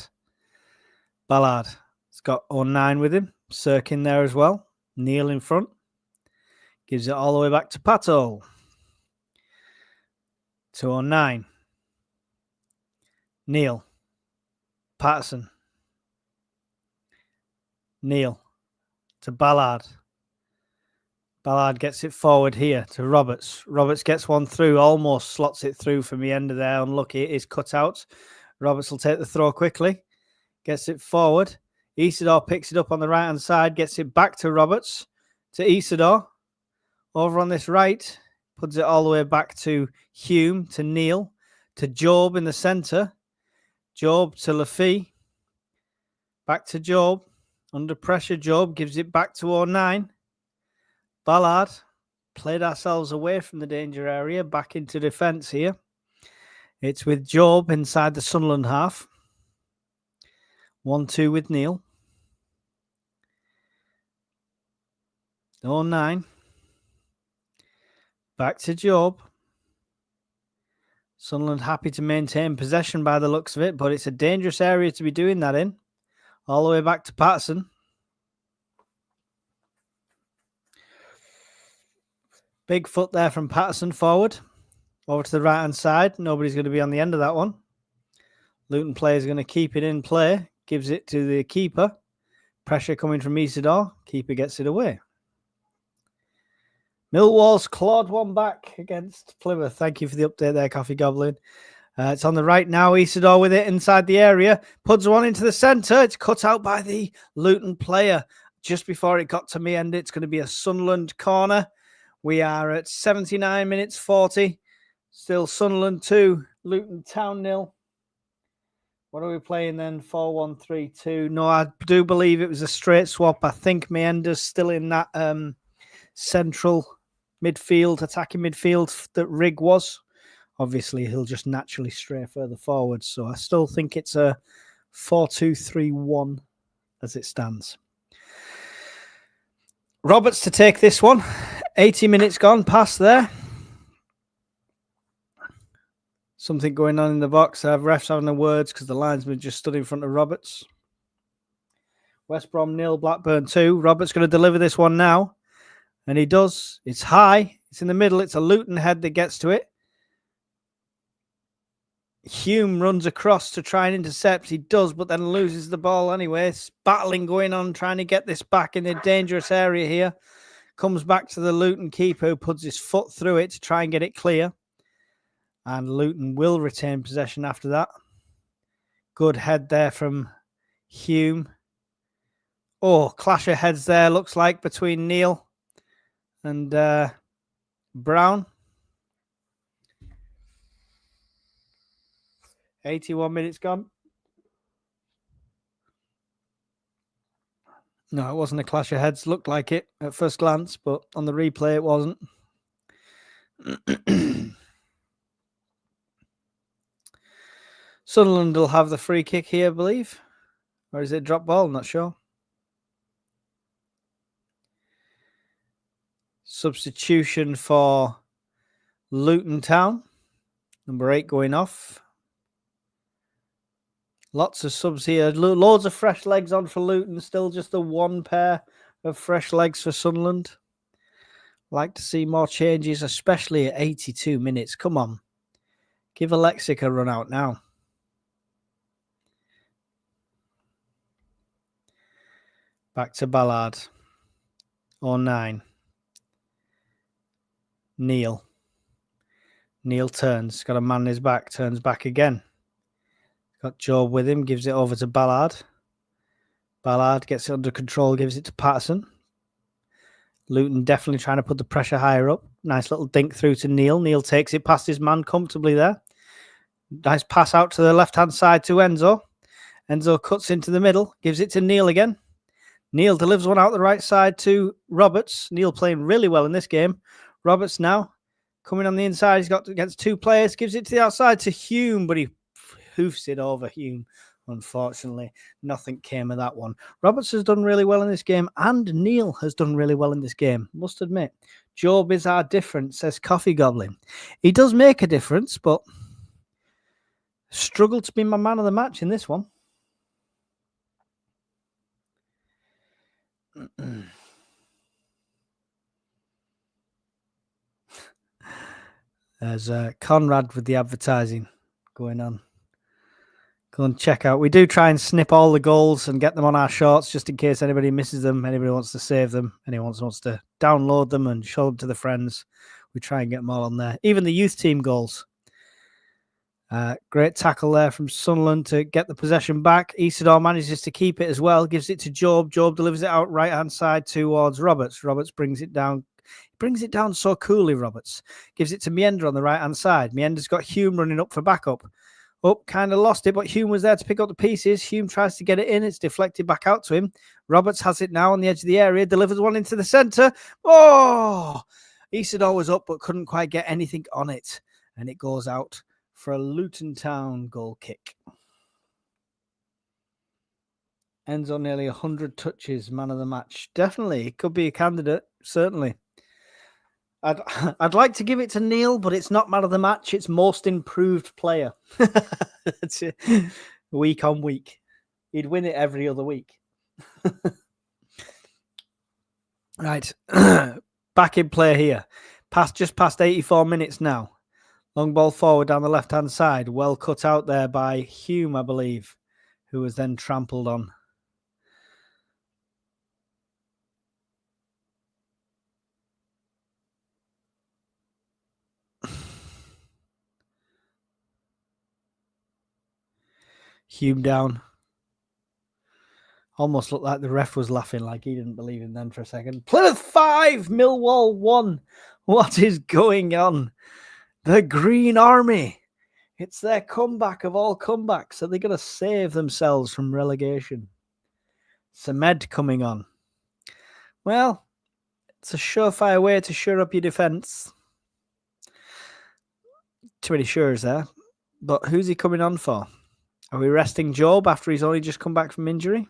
Ballard's got 09 with him. Sirkin there as well. Neil in front. Gives it all the way back to Pato. To 09. Neil. Patterson. Neil. To Ballard. Ballard gets it forward here to Roberts. Roberts gets one through, almost slots it through from the end of there. Unlucky, it is cut out. Roberts will take the throw quickly. Gets it forward. Isidore picks it up on the right-hand side. Gets it back to Roberts. To Isidore. Over on this right. Puts it all the way back to Hume. To Neil. To Job in the centre. Job to Lafee. Back to Job. Under pressure, Job gives it back to 09. Ballard, played ourselves away from the danger area, back into defence here. It's with Job inside the Sunderland half. 1-2 with Neil. 09. Back to Job. Sunderland happy to maintain possession by the looks of it, but it's a dangerous area to be doing that in. All the way back to Patterson. Big foot there from Patterson forward. Over to the right-hand side. Nobody's going to be on the end of that one. Luton player is going to keep it in play. Gives it to the keeper. Pressure coming from Isidore. Keeper gets it away. Millwall's clawed one back against Plymouth. Thank you for the update there, Coffee Goblin. It's on the right now. Isidore with it inside the area. Puts one into the centre. It's cut out by the Luton player just before it got to me, and it's going to be a Sunderland corner. We are at 79 minutes 40. Still Sunderland 2, Luton Town 0. What are we playing then? 4-1-3-2. No, I do believe it was a straight swap. I think Meander's still in that central midfield, attacking midfield that Rigg was. Obviously, he'll just naturally stray further forward. So I still think it's a 4-2-3-1 as it stands. Roberts to take this one. 80 minutes gone past there. Something going on in the box. I have refs having the words because the linesman just stood in front of Roberts. West Brom 0, Blackburn 2. Roberts going to deliver this one now. And he does. It's high. It's in the middle. It's a Luton head that gets to it. Hume runs across to try and intercept. He does, but then loses the ball anyway. It's battling going on, trying to get this back in a dangerous area here. Comes back to the Luton keeper who puts his foot through it to try and get it clear. And Luton will retain possession after that. Good head there from Hume. Oh, clash of heads there, looks like, between Neil and Brown. 81 minutes gone. No, it wasn't a clash of heads. Looked like it at first glance, but on the replay it wasn't. Sunderland will have the free kick here, I believe. Or is it drop ball? I'm not sure. Substitution for Luton Town. Number 8 going off. Lots of subs here. Loads of fresh legs on for Luton. Still just the one pair of fresh legs for Sunderland. Like to see more changes, especially at 82 minutes. Come on. Give Alexic a run out now. Back to Ballard. Or 9. Neil. Neil turns. Got a man on his back. Turns back again. Got Job with him. Gives it over to Ballard. Ballard gets it under control. Gives it to Patterson. Luton definitely trying to put the pressure higher up. Nice little dink through to Neil. Neil takes it past his man comfortably there. Nice pass out to the left-hand side to Enzo. Enzo cuts into the middle. Gives it to Neil again. Neil delivers one out the right side to Roberts. Neil playing really well in this game. Roberts now coming on the inside. He's got against 2 players. Gives it to the outside to Hume, but he hoofs it over Hume. Unfortunately, nothing came of that one. Roberts has done really well in this game, and Neil has done really well in this game. Must admit, Job is our difference, says Coffee Goblin. He does make a difference, but struggled to be my man of the match in this one. There's Conrad with the advertising going on. Go and check out. We do try and snip all the goals and get them on our shorts just in case anybody misses them, anybody wants to save them, anyone wants to download them and show them to the friends. We try and get them all on there. Even the youth team goals. Great tackle there from Sunderland to get the possession back. Isidore manages to keep it as well. Gives it to Job. Job delivers it out right-hand side towards Roberts. Roberts brings it down. Brings it down so coolly, Roberts. Gives it to Meander on the right-hand side. Meander's got Hume running up for backup. Kind of lost it, but Hume was there to pick up the pieces. Hume tries to get it in. It's deflected back out to him. Roberts has it now on the edge of the area. Delivers one into the centre. Oh! Isidore was up, but couldn't quite get anything on it. And it goes out for a Luton Town goal kick. Enzo nearly 100 touches, man of the match. Definitely, it could be a candidate, certainly. I'd like to give it to Neil, but it's not man of the match. It's most improved player. That's it. Week on week. He'd win it every other week. Right. Back in play here. Just past 84 minutes now. Long ball forward down the left-hand side. Well cut out there by Hume, I believe, who was then trampled on. Hume down. Almost looked like the ref was laughing, like he didn't believe him then for a second. Plymouth 5, Millwall 1. What is going on? The Green Army. It's their comeback of all comebacks. So they're going to save themselves from relegation. Samed coming on. Well, it's a surefire way to shore up your defence. Too many sures there. But who's he coming on for? Are we resting Job after he's only just come back from injury?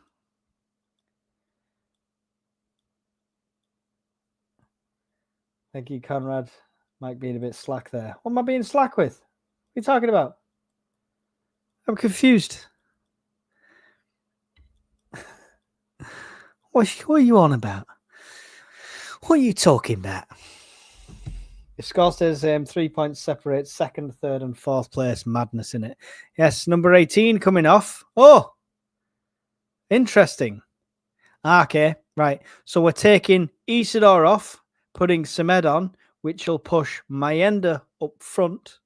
Thank you, Conrad. Mike being a bit slack there. What am I being slack with? What are you talking about? I'm confused. What are you on about? What are you talking about? If score says 3 points separate second, third, and fourth place, madness in it. Yes, number 18 coming off. Oh, interesting. Okay, right. So we're taking Isidore off, putting Samed on, which will push Mayenda up front,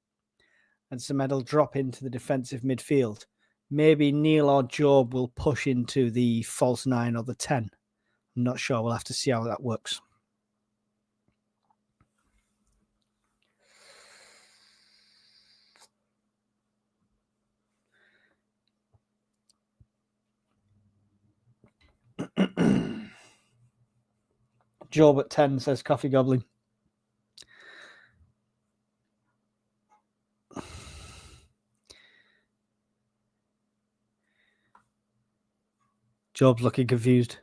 and Samed will drop into the defensive midfield. Maybe Neil or Job will push into the false 9 or the 10. I'm not sure. We'll have to see how that works. Job at 10, says Coffee Goblin. Job's looking confused.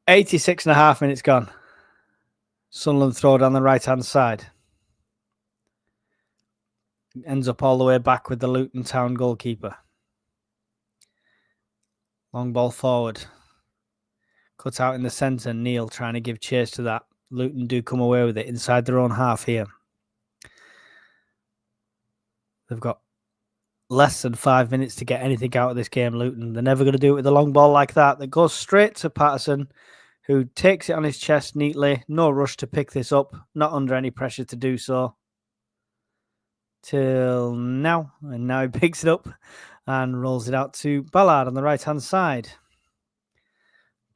86.5 minutes gone. Sunderland throw down the right-hand side. Ends up all the way back with the Luton Town goalkeeper. Long ball forward. Cut out in the centre. Neil trying to give chase to that. Luton do come away with it inside their own half here. They've got less than 5 minutes to get anything out of this game, Luton. They're never going to do it with a long ball like that. That goes straight to Patterson, who takes it on his chest neatly. No rush to pick this up. Not under any pressure to do so. Till now. And now he picks it up and rolls it out to Ballard on the right-hand side.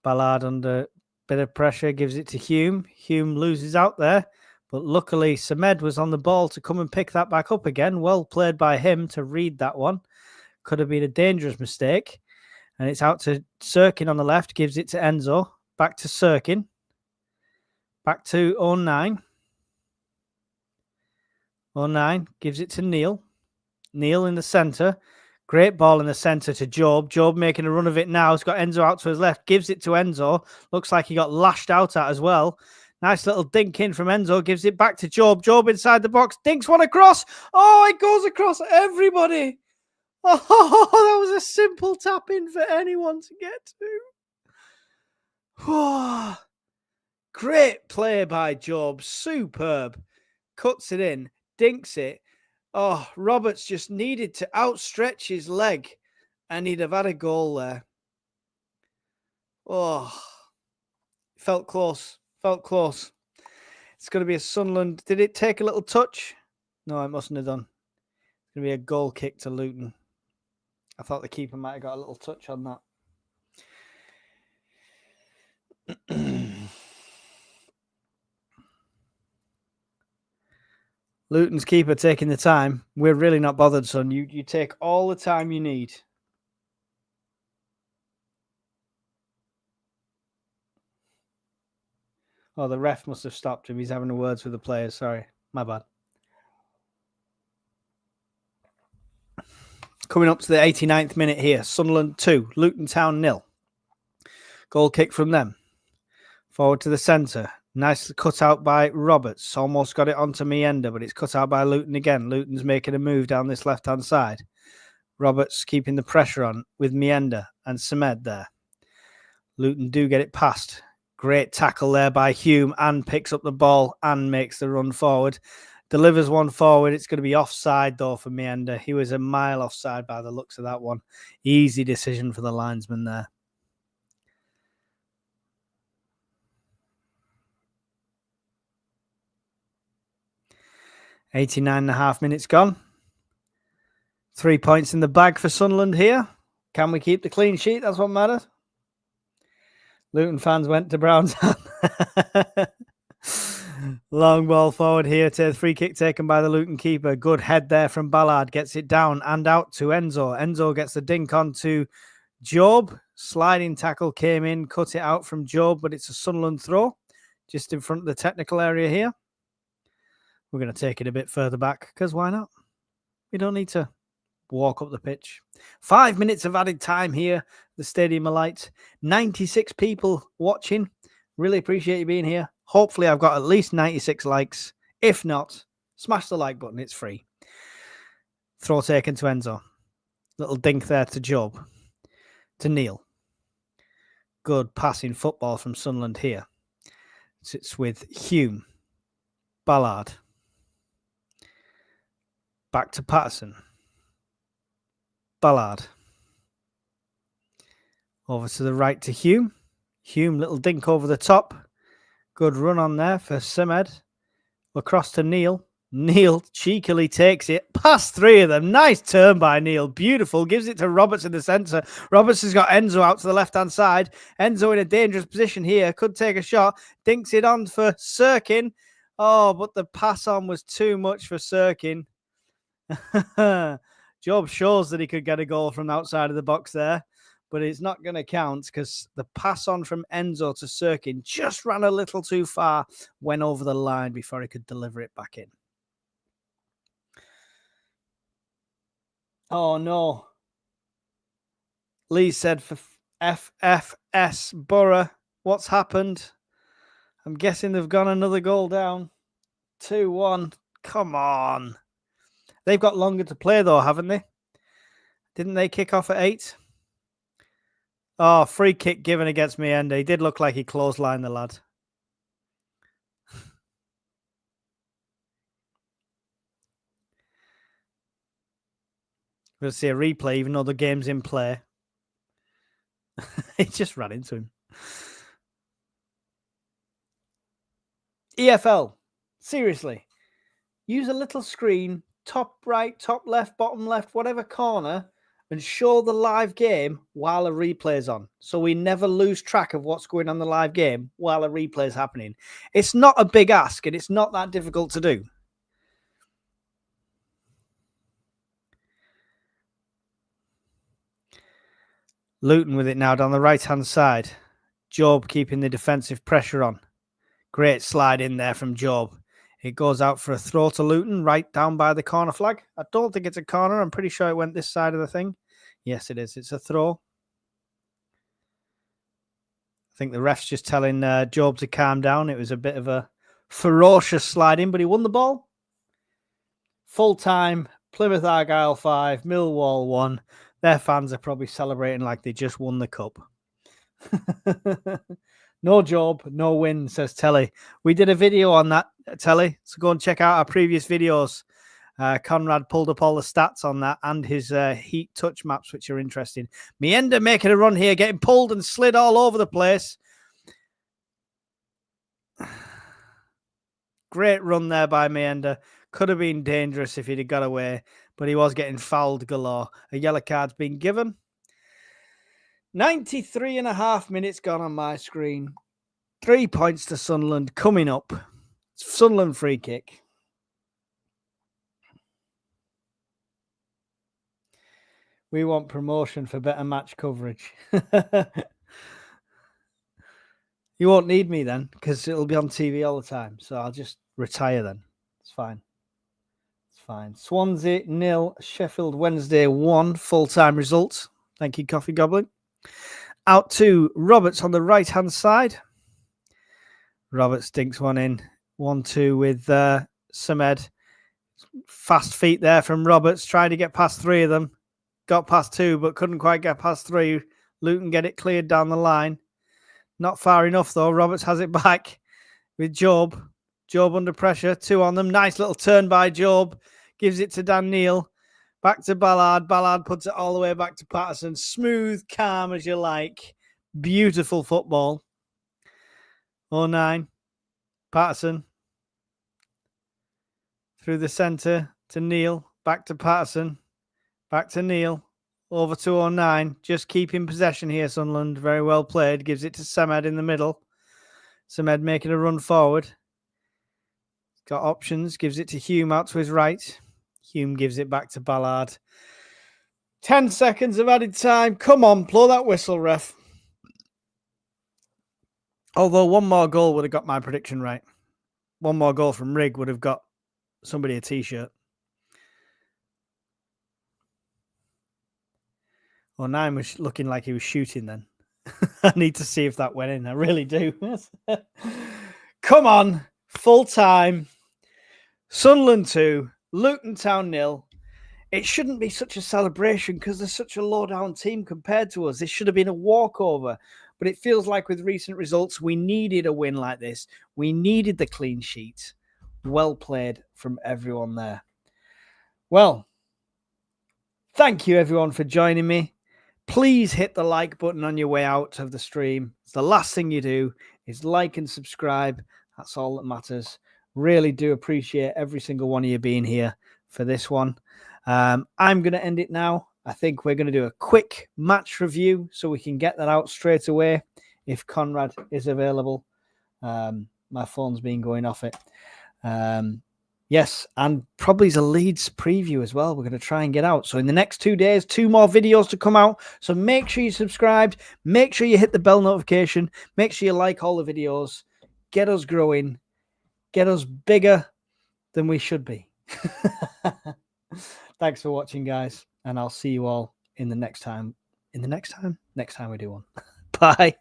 Ballard under a bit of pressure gives it to Hume. Hume loses out there. But luckily, Samed was on the ball to come and pick that back up again. Well played by him to read that one. Could have been a dangerous mistake. And it's out to Sirkin on the left. Gives it to Enzo. Back to Sirkin. Back to 09. 09 gives it to Neil. Neil in the centre. Great ball in the centre to Job. Job making a run of it now. He's got Enzo out to his left. Gives it to Enzo. Looks like he got lashed out at as well. Nice little dink in from Enzo. Gives it back to Job. Job inside the box. Dinks one across. Oh, it goes across everybody. Oh, that was a simple tap in for anyone to get to. Oh, great play by Job. Superb. Cuts it in. Dinks it. Oh, Roberts just needed to outstretch his leg and he'd have had a goal there. Oh, felt close. Felt close. It's going to be a Sunderland. Did it take a little touch? No, it mustn't have done. It's going to be a goal kick to Luton. I thought the keeper might have got a little touch on that. Luton's keeper taking the time. We're really not bothered, son. You take all the time you need. Oh, the ref must have stopped him. He's having the words with the players. Sorry. My bad. Coming up to the 89th minute here. Sunderland 2. Luton Town 0. Goal kick from them. Forward to the centre. Nicely cut out by Roberts. Almost got it onto Mayenda, but it's cut out by Luton again. Luton's making a move down this left-hand side. Roberts keeping the pressure on with Mayenda and Samed there. Luton do get it past. Great tackle there by Hume and picks up the ball and makes the run forward. Delivers one forward. It's going to be offside, though, for Mayenda. He was a mile offside by the looks of that one. Easy decision for the linesman there. 89.5 minutes gone. 3 points in the bag for Sunderland here. Can we keep the clean sheet? That's what matters. Luton fans went to Brown's. Long ball forward here to the free kick taken by the Luton keeper. Good head there from Ballard. Gets it down and out to Enzo. Enzo gets the dink on to Job. Sliding tackle came in, cut it out from Job, but it's a Sunderland throw just in front of the technical area here. We're going to take it a bit further back because why not? We don't need to walk up the pitch. 5 minutes of added time here. The Stadium of Light. 96 people watching. Really appreciate you being here. Hopefully I've got at least 96 likes. If not, smash the like button. It's free. Throw taken to Enzo. Little dink there to Job. To Neil. Good passing football from Sunderland here. It's with Hume. Ballard. Back to Patterson. Ballard. Over to the right to Hume. Hume, little dink over the top. Good run on there for Semed. Across to Neil. Neil cheekily takes it. Past three of them. Nice turn by Neil. Beautiful. Gives it to Roberts in the centre. Roberts has got Enzo out to the left-hand side. Enzo in a dangerous position here. Could take a shot. Dinks it on for Sirkin. Oh, but the pass on was too much for Sirkin. Job shows that he could get a goal from outside of the box there, but it's not going to count because the pass on from Enzo to Sirkin just ran a little too far, went over the line before he could deliver it back in. Oh, no. Lee said for FFS Borough, what's happened? I'm guessing they've gone another goal down. 2-1. Come on. They've got longer to play, though, haven't they? Didn't they kick off at 8? Oh, free kick given against Mienda. He did look like he clotheslined the lad. We'll see a replay, even though the game's in play. He just ran into him. EFL. Seriously. Use a little screen, top right, top left, bottom left, whatever corner, and show the live game while a replay is on. So we never lose track of what's going on in the live game while a replay is happening. It's not a big ask, and it's not that difficult to do. Luton with it now down the right-hand side. Job keeping the defensive pressure on. Great slide in there from Job. It goes out for a throw to Luton, right down by the corner flag. I don't think it's a corner. I'm pretty sure it went this side of the thing. Yes, it is. It's a throw. I think the ref's just telling Job to calm down. It was a bit of a ferocious slide in, but he won the ball. Full time, Plymouth Argyle 5, Millwall 1. Their fans are probably celebrating like they just won the cup. No Job, no win, says Telly. We did a video on that, Telly, so go and check out our previous videos. Conrad pulled up all the stats on that and his heat touch maps, which are interesting. Mienda making a run here, getting pulled and slid all over the place. Great run there by Mienda. Could have been dangerous if he'd have got away, but he was getting fouled galore. A yellow card's been given. 93.5 minutes gone on my screen. 3 points to Sunderland coming up. Sunderland free kick. We want promotion for better match coverage. You won't need me then because it'll be on TV all the time. So I'll just retire then. It's fine. It's fine. Swansea 0, Sheffield Wednesday 1. Full-time results. Thank you, Coffee Goblin. Out to Roberts on the right-hand side. Roberts dinks one in. 1-2 with Semed. Fast feet there from Roberts. Trying to get past 3 of them. Got past 2, but couldn't quite get past 3. Luton get it cleared down the line. Not far enough, though. Roberts has it back with Job. Job under pressure. 2 on them. Nice little turn by Job. Gives it to Dan Neil. Back to Ballard. Ballard puts it all the way back to Patterson. Smooth, calm as you like. Beautiful football. 0-9. Patterson. through the centre to Neil, back to Patterson, back to Neil, over to 09. Just keeping possession here, Sunderland. Very well played. Gives it to Samed in the middle. Samed making a run forward. Got options. Gives it to Hume out to his right. Hume gives it back to Ballard. 10 seconds of added time. Come on, blow that whistle, ref. Although one more goal would have got my prediction right. One more goal from Rig would have got somebody a t-shirt. 09 was looking like he was shooting then. I need to see if that went in. I really do. Come on. Full time. Sunderland 2. Luton Town 0. It shouldn't be such a celebration because they're such a low-down team compared to us. This should have been a walkover. But it feels like with recent results, we needed a win like this. We needed the clean sheet. Well played from everyone there. Well, thank you everyone for joining me. Please hit the like button on your way out of the stream. It's the last thing you do is like and subscribe. That's all that matters. Really do appreciate every single one of you being here for this one. I'm going to end it now. I think we're going to do a quick match review so we can get that out straight away if Conrad is available. My phone's been going off it. Yes, and probably a Leeds preview as well. We're going to try and get out. So in the next 2 days, 2 more videos to come out. So make sure you subscribed. Make sure you hit the bell notification. Make sure you like all the videos. Get us growing. Get us bigger than we should be. Thanks for watching, guys. And I'll see you all in the next time. Next time we do one. Bye.